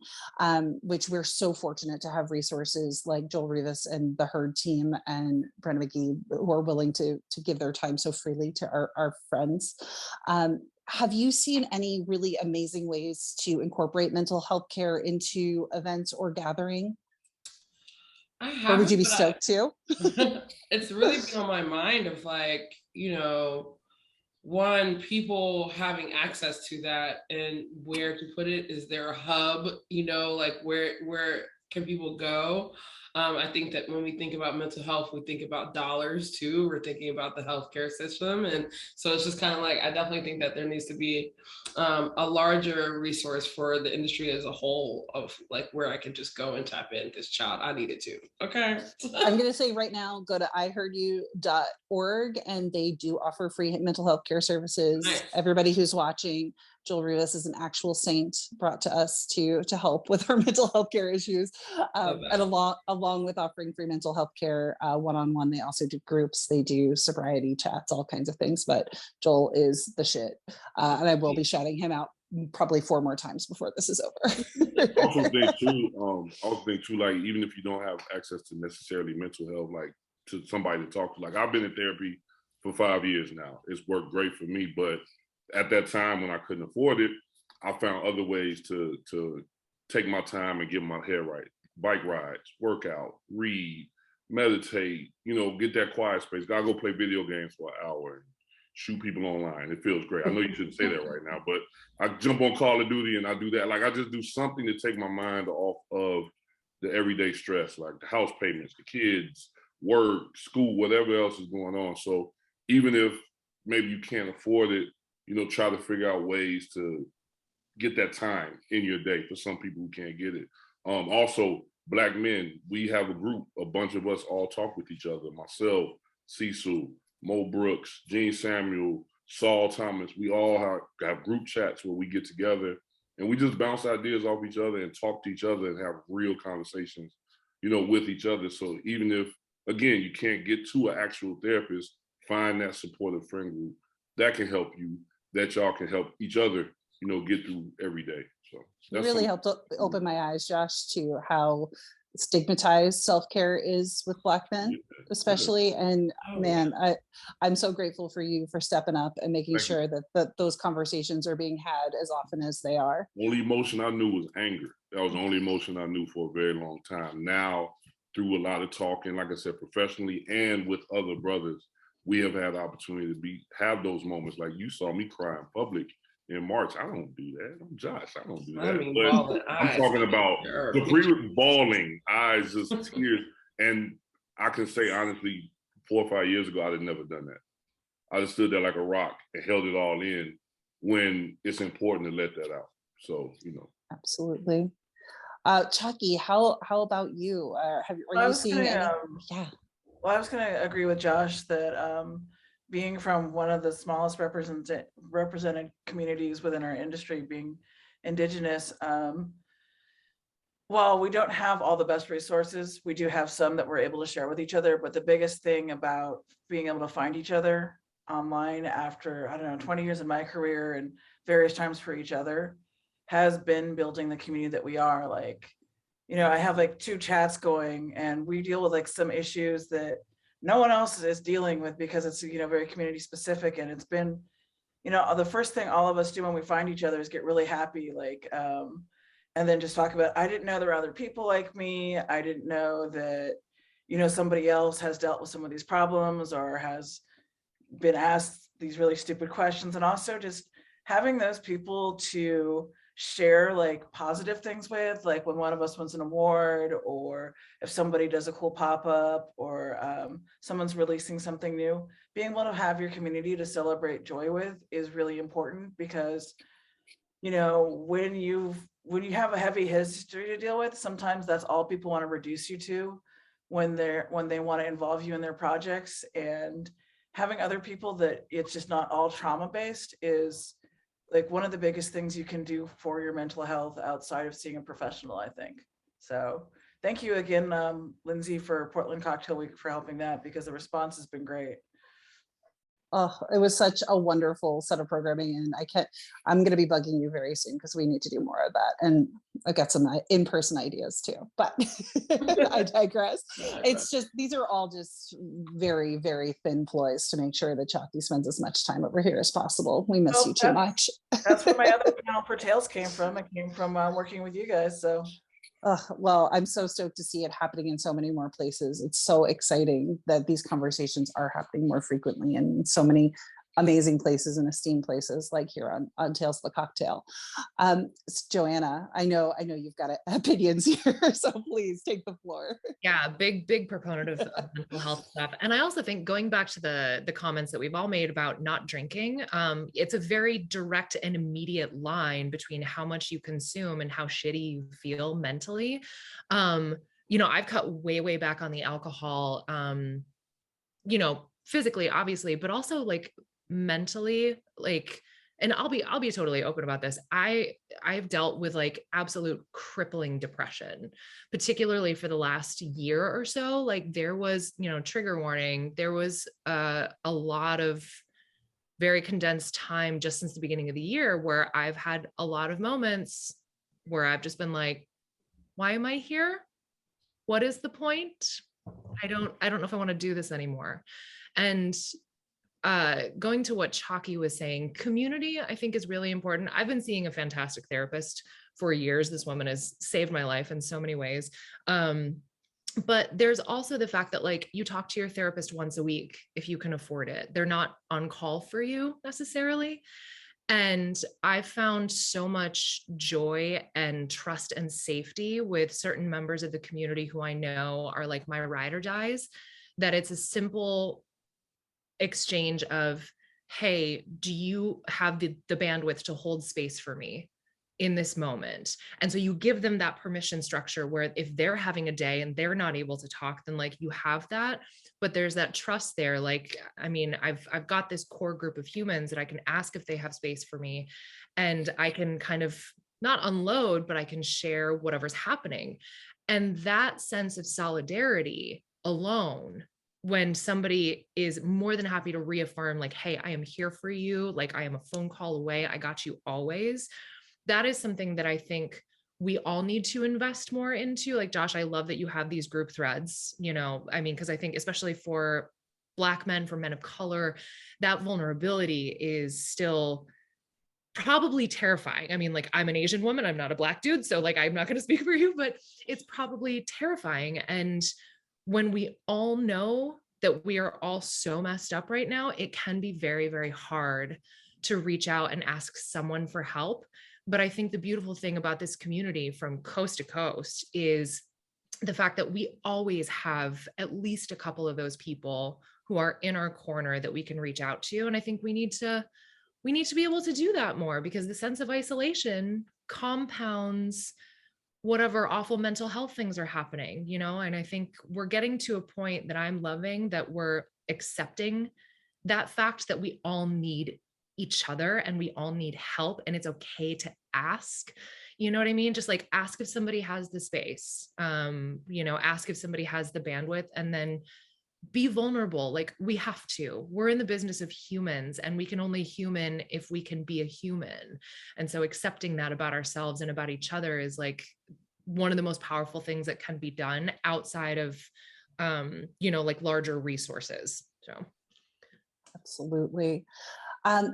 S1: which we're so fortunate to have resources like Joel Rivas and the Herd team and Brenda McGee who are willing to give their time so freely to our friends. Have you seen any really amazing ways to incorporate mental health care into events or gathering? Or would you be stoked too?
S5: It's really been on my mind of like, you know, one, people having access to that and where to put it. Is there a hub, you know, like where can people go? I think that when we think about mental health, we think about dollars too. We're thinking about the healthcare system. And so it's just kind of like, I definitely think that there needs to be a larger resource for the industry as a whole of like where I can just go and tap in this child. I needed to. Okay.
S1: I'm going to say right now, go to iheardyou.org and they do offer free mental health care services.
S5: Nice.
S1: Everybody who's watching, Joel Rivas is an actual saint brought to us to help with our mental health care issues. And along with offering free mental health care one-on-one, they also do groups, they do sobriety chats, all kinds of things. But Joel is the shit. And I will be shouting him out probably 4 more times before this is over.
S4: Also think too, like even if you don't have access to necessarily mental health, like to somebody to talk to, like I've been in therapy for 5 years now. It's worked great for me, but at that time when I couldn't afford it, I found other ways to take my time and get my head right. Bike rides, workout, read, meditate, you know, get that quiet space. Gotta go play video games for an hour and shoot people online. It feels great. I know you shouldn't say that right now, but I jump on Call of Duty and I do that. Like I just do something to take my mind off of the everyday stress, like the house payments, the kids, work, school, whatever else is going on. So even if maybe you can't afford it, you know, try to figure out ways to get that time in your day for some people who can't get it. Also, Black men, we have a group, a bunch of us all talk with each other. Myself, Cecil, Mo Brooks, Gene Samuel, Saul Thomas, we all have group chats where we get together and we just bounce ideas off each other and talk to each other and have real conversations, you know, with each other. So even if, again, you can't get to an actual therapist, find that supportive friend group that can help you, that y'all can help each other, you know, get through every day. So
S1: It really helped open my eyes, Josh, to how stigmatized self-care is with Black men, especially. And man, I'm so grateful for you for stepping up and making sure that those conversations are being had as often as they are.
S4: Only emotion I knew was anger. That was the only emotion I knew for a very long time. Now, through a lot of talking, like I said, professionally and with other brothers, we have had the opportunity to have those moments. Like you saw me cry in public in March. I don't do that. I'm Josh. I don't do that.
S5: I mean,
S4: but I'm talking about Kapri bawling, eyes, just tears. And I can say honestly, 4 or 5 years ago, I'd have never done that. I just stood there like a rock and held it all in when it's important to let that out. So, you know.
S1: Absolutely. Chockie, how about you? Are you seeing any? Yeah.
S2: Well, I was going to agree with Josh that being from one of the smallest represented communities within our industry, being Indigenous, while we don't have all the best resources, we do have some that we're able to share with each other. But the biggest thing about being able to find each other online after, 20 years in my career and various times for each other has been building the community that we are. Like, you know, I have like 2 chats going and we deal with like some issues that no one else is dealing with because it's, you know, very community specific. And it's been, you know, the first thing all of us do when we find each other is get really happy, like, and then just talk about, I didn't know there were other people like me. I didn't know that, you know, somebody else has dealt with some of these problems or has been asked these really stupid questions. And also just having those people to share like positive things with, like when one of us wins an award, or if somebody does a cool pop-up, or someone's releasing something new, being able to have your community to celebrate joy with is really important. Because, you know, when you have a heavy history to deal with, sometimes that's all people want to reduce you to when they want to involve you in their projects. And having other people that it's just not all trauma based is like one of the biggest things you can do for your mental health outside of seeing a professional, I think. So thank you again, Lindsey, for Portland Cocktail Week for helping that, because the response has been great.
S1: Oh, it was such a wonderful set of programming, and I'm going to be bugging you very soon because we need to do more of that. And I got some in-person ideas too, but I digress. It's just, these are all just very, very thin ploys to make sure that Chockie spends as much time over here as possible. We miss you too much.
S2: That's where my other panel for Tales came from. It came from working with you guys, so.
S1: Well, I'm so stoked to see it happening in so many more places. It's so exciting that these conversations are happening more frequently in so many amazing places and esteemed places like here on Tales of the Cocktail. Joanna, I know you've got opinions here, so please take the floor.
S3: Yeah, big proponent of mental health stuff. And I also think, going back to the comments that we've all made about not drinking, it's a very direct and immediate line between how much you consume and how shitty you feel mentally. I've cut way back on the alcohol, physically, obviously, but also like mentally, like, and I'll be totally open about this. I've dealt with like absolute crippling depression, particularly for the last year or so. Like there was, trigger warning, there was a lot of very condensed time just since the beginning of the year where I've had a lot of moments where I've just been like, why am I here? What is the point? I don't know if I want to do this anymore. And going to what Chockie was saying, community, I think, is really important. I've been seeing a fantastic therapist for years. This woman has saved my life in so many ways. But there's also the fact that like you talk to your therapist once a week if you can afford it. They're not on call for you necessarily. And I found so much joy and trust and safety with certain members of the community who I know are like my ride or dies, that it's a simple exchange of, hey, do you have the bandwidth to hold space for me in this moment? And so you give them that permission structure where if they're having a day and they're not able to talk, then like you have that, but there's that trust there. Like, I mean, I've got this core group of humans that I can ask if they have space for me, and I can kind of not unload, but I can share whatever's happening. And that sense of solidarity alone, when somebody is more than happy to reaffirm like, hey, I am here for you, like I am a phone call away, I got you always, that is something that I think we all need to invest more into. Like, Josh, I love that you have these group threads, because I think especially for Black men, for men of color, that vulnerability is still probably terrifying. I mean, like, I'm an Asian woman, I'm not a Black dude, so like, I'm not going to speak for you, but it's probably terrifying. And when we all know that we are all so messed up right now, it can be very, very hard to reach out and ask someone for help. But I think the beautiful thing about this community from coast to coast is the fact that we always have at least a couple of those people who are in our corner that we can reach out to. And I think we need to be able to do that more, because the sense of isolation compounds whatever awful mental health things are happening, and I think we're getting to a point that I'm loving, that we're accepting that fact that we all need each other and we all need help, and it's okay to ask, you know what I mean? Just like ask if somebody has the space, ask if somebody has the bandwidth, and then be vulnerable. Like, we're in the business of humans, and we can only human if we can be a human. And so accepting that about ourselves and about each other is like one of the most powerful things that can be done outside of, like larger resources. So.
S1: Absolutely.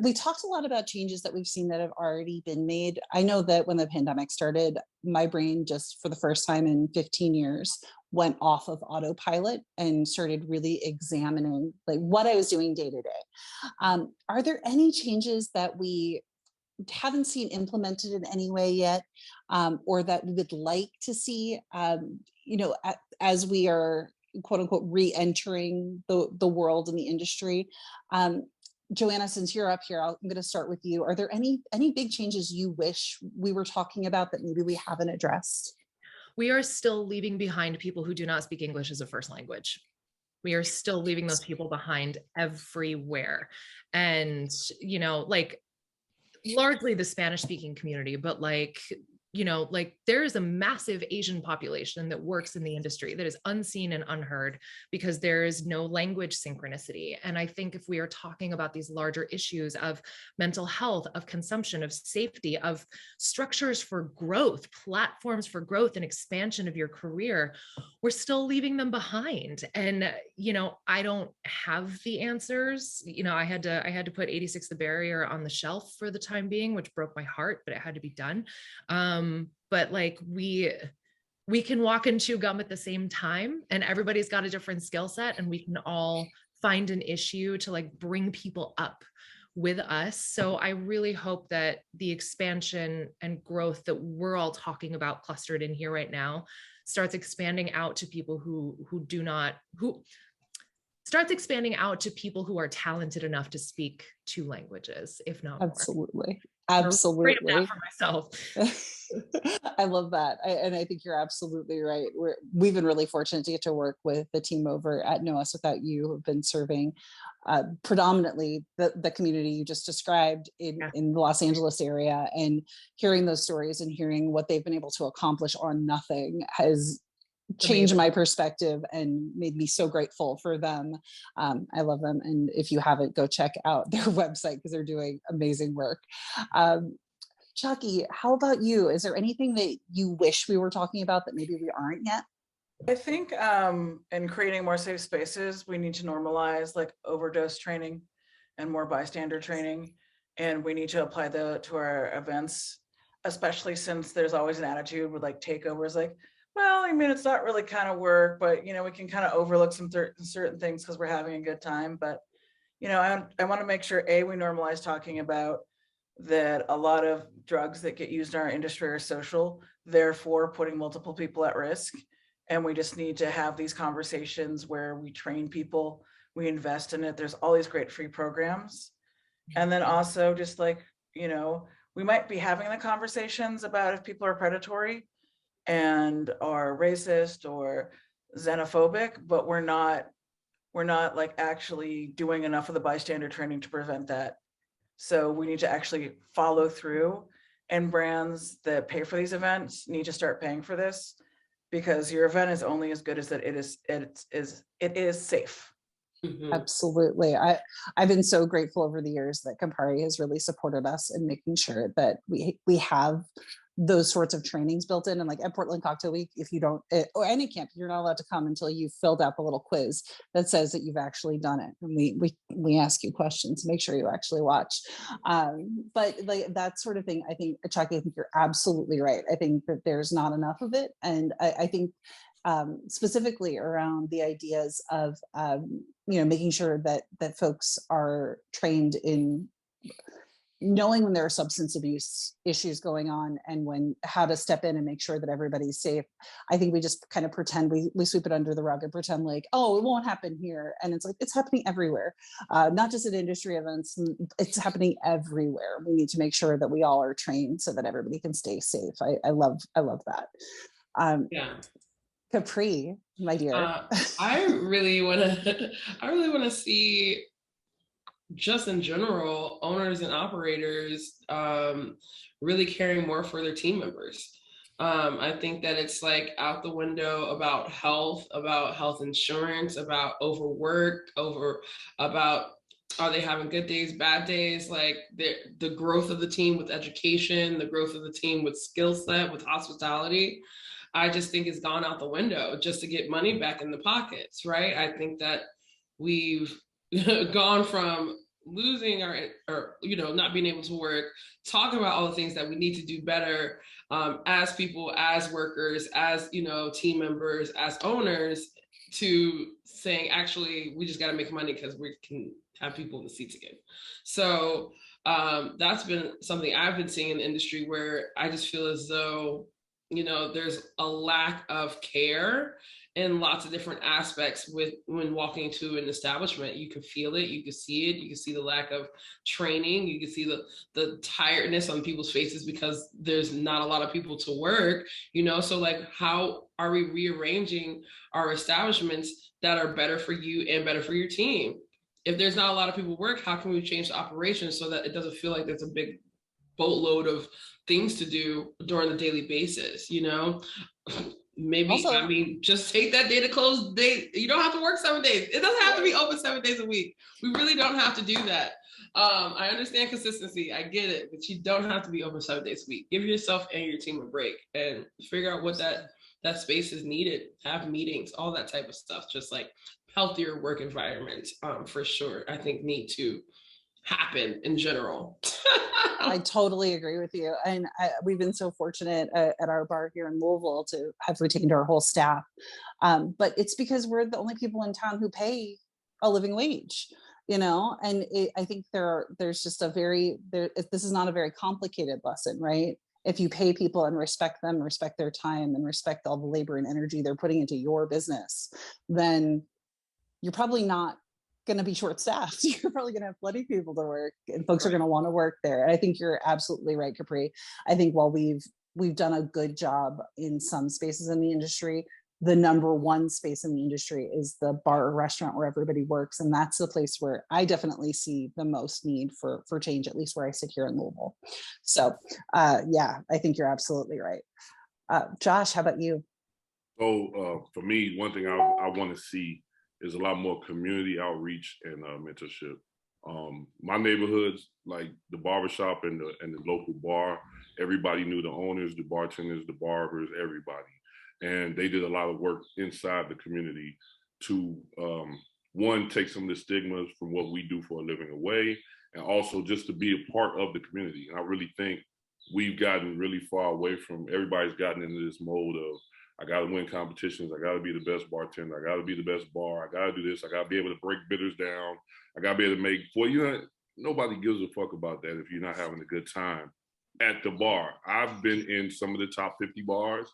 S1: We talked a lot about changes that we've seen that have already been made. I know that when the pandemic started, my brain just for the first time in 15 years went off of autopilot and started really examining like what I was doing day to day. Are there any changes that we haven't seen implemented in any way yet, or that we would like to see, as we are quote unquote re-entering the world and the industry? Joanna, since you're up here, I'm going to start with you. Are there any big changes you wish we were talking about that maybe we haven't addressed?
S3: We are still leaving behind people who do not speak English as a first language. We are still leaving those people behind everywhere. And, like largely the Spanish speaking community, but like there is a massive Asian population that works in the industry that is unseen and unheard because there is no language synchronicity. And I think if we are talking about these larger issues of mental health, of consumption, of safety, of structures for growth, platforms for growth and expansion of your career, we're still leaving them behind. And, I don't have the answers. I had to put 86 The Barrier on the shelf for the time being, which broke my heart, but it had to be done. But like we can walk and chew gum at the same time, and everybody's got a different skill set, and we can all find an issue to like bring people up with us. So I really hope that the expansion and growth that we're all talking about clustered in here right now starts expanding out to people who starts expanding out to people who are talented enough to speak 2 languages, if not more.
S1: Absolutely.
S3: I'm
S1: Absolutely.
S3: afraid of that for myself.
S1: I love that. And I think you're absolutely right. We've been really fortunate to get to work with the team over at Know Us Without You, who've been serving predominantly the community you just described in the Los Angeles area, and hearing those stories and hearing what they've been able to accomplish on nothing has changed my perspective and made me so grateful for them. I love them. And if you haven't, go check out their website because they're doing amazing work. Chockie, how about you? Is there anything that you wish we were talking about that maybe we aren't yet?
S2: I think in creating more safe spaces, we need to normalize like overdose training and more bystander training. And we need to apply that to our events, especially since there's always an attitude with like takeovers, like, well, I mean, it's not really kind of work, but, you know, we can kind of overlook some certain things because we're having a good time. But, you know, I want to make sure, A, we normalize talking about that a lot of drugs that get used in our industry are social, therefore putting multiple people at risk. And we just need to have these conversations where we train people, we invest in it. There's all these great free programs. And then also just like, you know, we might be having the conversations about if people are predatory and are racist or xenophobic, but we're not like actually doing enough of the bystander training to prevent that. So we need to actually follow through, and brands that pay for these events need to start paying for this, because your event is only as good as that it is safe.
S5: Mhm.
S1: Absolutely. I've been so grateful over the years that Kapri has really supported us in making sure that we have those sorts of trainings built in. And like at Portland Cocktail Week, if you don't, or any camp, you're not allowed to come until you've filled out the little quiz that says that you've actually done it. And we ask you questions to make sure you actually watch. But like that sort of thing, I think, Chockie, I think you're absolutely right. I think that there's not enough of it. And I think specifically around the ideas of, you know, making sure that folks are trained in knowing when there are substance abuse issues going on and how to step in and make sure that everybody's safe. I think we just kind of pretend we sweep it under the rug and pretend like, oh, it won't happen here. And it's like, it's happening everywhere, not just at industry events. It's happening everywhere. We need to make sure that we all are trained so that everybody can stay safe. I love that.
S5: Yeah.
S1: Kapri, my dear.
S5: I really want to see, just in general, owners and operators really caring more for their team members. I think that it's like out the window about health insurance, about overwork, about are they having good days, bad days, like the growth of the team with education, the growth of the team with skill set, with hospitality. I just think it's gone out the window just to get money back in the pockets, right? I think that we've gone from losing or you know, not being able to work, talk about all the things that we need to do better as people, as workers, as, you know, team members, as owners, to saying, actually, we just got to make money because we can have people in the seats again. So that's been something I've been seeing in the industry, where I just feel as though, you know, there's a lack of care in lots of different aspects when walking into an establishment. You can feel it, you can see it, you can see the lack of training, you can see the tiredness on people's faces because there's not a lot of people to work, you know. So like, how are we rearranging our establishments that are better for you and better for your team? If there's not a lot of people work, how can we change the operation so that it doesn't feel like there's a big boatload of things to do during the daily basis, you know? Maybe also, I mean, just take that day to close day. You don't have to work 7 days. It doesn't have to be open 7 days a week. We really don't have to do that. I understand consistency, I get it, but you don't have to be open 7 days a week. Give yourself and your team a break and figure out what that space is needed. Have meetings, all that type of stuff. Just like healthier work environments, for sure, I think need to happen in general.
S1: I totally agree with you. And we've been so fortunate at our bar here in Louisville to have retained our whole staff. But it's because we're the only people in town who pay a living wage, you know, and I think there's just this is not a very complicated lesson, right? If you pay people and respect them, respect their time, and respect all the labor and energy they're putting into your business, then you're probably not going to be short-staffed. You're probably going to have plenty of people to work, and folks are going to want to work there. And I think you're absolutely right, Kapri. I think while we've done a good job in some spaces in the industry, the number one space in the industry is the bar or restaurant where everybody works. And that's the place where I definitely see the most need for change, at least where I sit here in Louisville. So yeah, I think you're absolutely right. Josh, how about you?
S4: So for me, one thing I want to see is a lot more community outreach and mentorship. My neighborhoods, like the barbershop and the local bar, everybody knew the owners, the bartenders, the barbers, everybody. And they did a lot of work inside the community to, one, take some of the stigmas from what we do for a living away, and also just to be a part of the community. And I really think we've gotten really far away from, everybody's gotten into this mode of, I got to win competitions. I got to be the best bartender. I got to be the best bar. I got to do this. I got to be able to break bidders down. I got to be able to make, nobody gives a fuck about that if you're not having a good time at the bar. I've been in some of the top 50 bars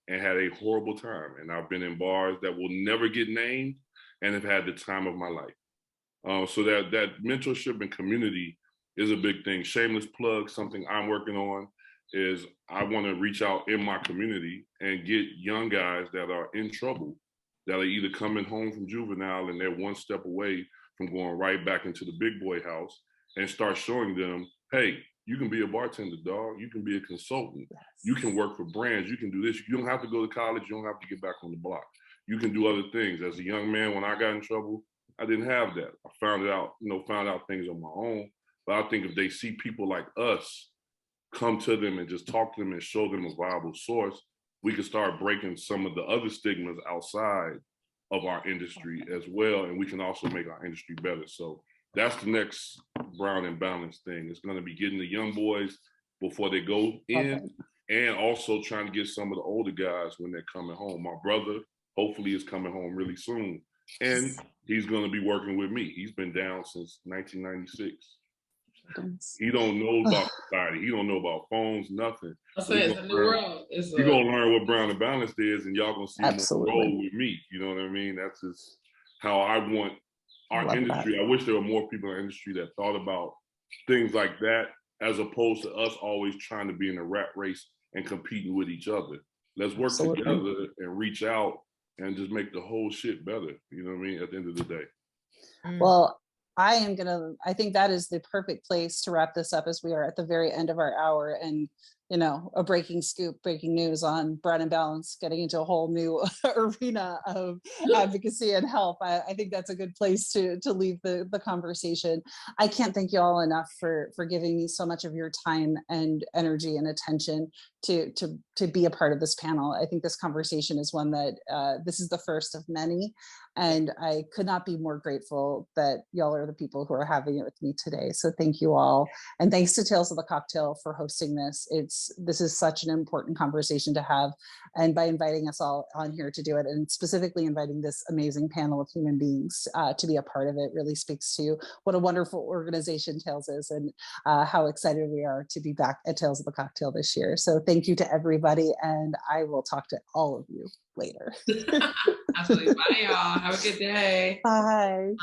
S4: and had a horrible time. And I've been in bars that will never get named and have had the time of my life. So that mentorship and community is a big thing. Shameless plug, something I'm working on is I want to reach out in my community and get young guys that are in trouble, that are either coming home from juvenile and they're one step away from going right back into the big boy house, and start showing them, hey, you can be a bartender, dog. You can be a consultant.
S1: Yes.
S4: You can work for brands. You can do this. You don't have to go to college. You don't have to get back on the block. You can do other things. As a young man, when I got in trouble, I didn't have that. I found out things on my own. But I think if they see people like us come to them and just talk to them and show them a viable source, we can start breaking some of the other stigmas outside of our industry as well. And we can also make our industry better. So that's the next Brown and Balance thing. It's going to be getting the young boys before they go in, and also trying to get some of the older guys when they're coming home. My brother, hopefully, is coming home really soon, and he's going to be working with me. He's been down since 1996. He don't know about society. He don't know about phones, nothing.
S5: I say it's a new world.
S4: He's going to learn what Brown and Balance is, and y'all going to see him roll with me. You know what I mean? That's just how I want our industry. I wish there were more people in our industry that thought about things like that, as opposed to us always trying to be in a rat race and competing with each other. Let's work together and reach out and just make the whole shit better. You know what I mean? At the end of the day.
S1: Well, I think that is the perfect place to wrap this up, as we are at the very end of our hour. And, you know, a breaking news on Brown and Balance getting into a whole new arena of advocacy and help. I think that's a good place to leave the conversation. I can't thank you all enough for giving me so much of your time and energy and attention to be a part of this panel. I think this conversation is one that this is the first of many. And I could not be more grateful that y'all are the people who are having it with me today. So thank you all. And thanks to Tales of the Cocktail for hosting this. This is such an important conversation to have. And by inviting us all on here to do it, and specifically inviting this amazing panel of human beings to be a part of it, really speaks to what a wonderful organization Tales is, and how excited we are to be back at Tales of the Cocktail this year. So thank you to everybody. And I will talk to all of you later.
S5: Absolutely. Bye, y'all. Have a good day.
S1: Bye.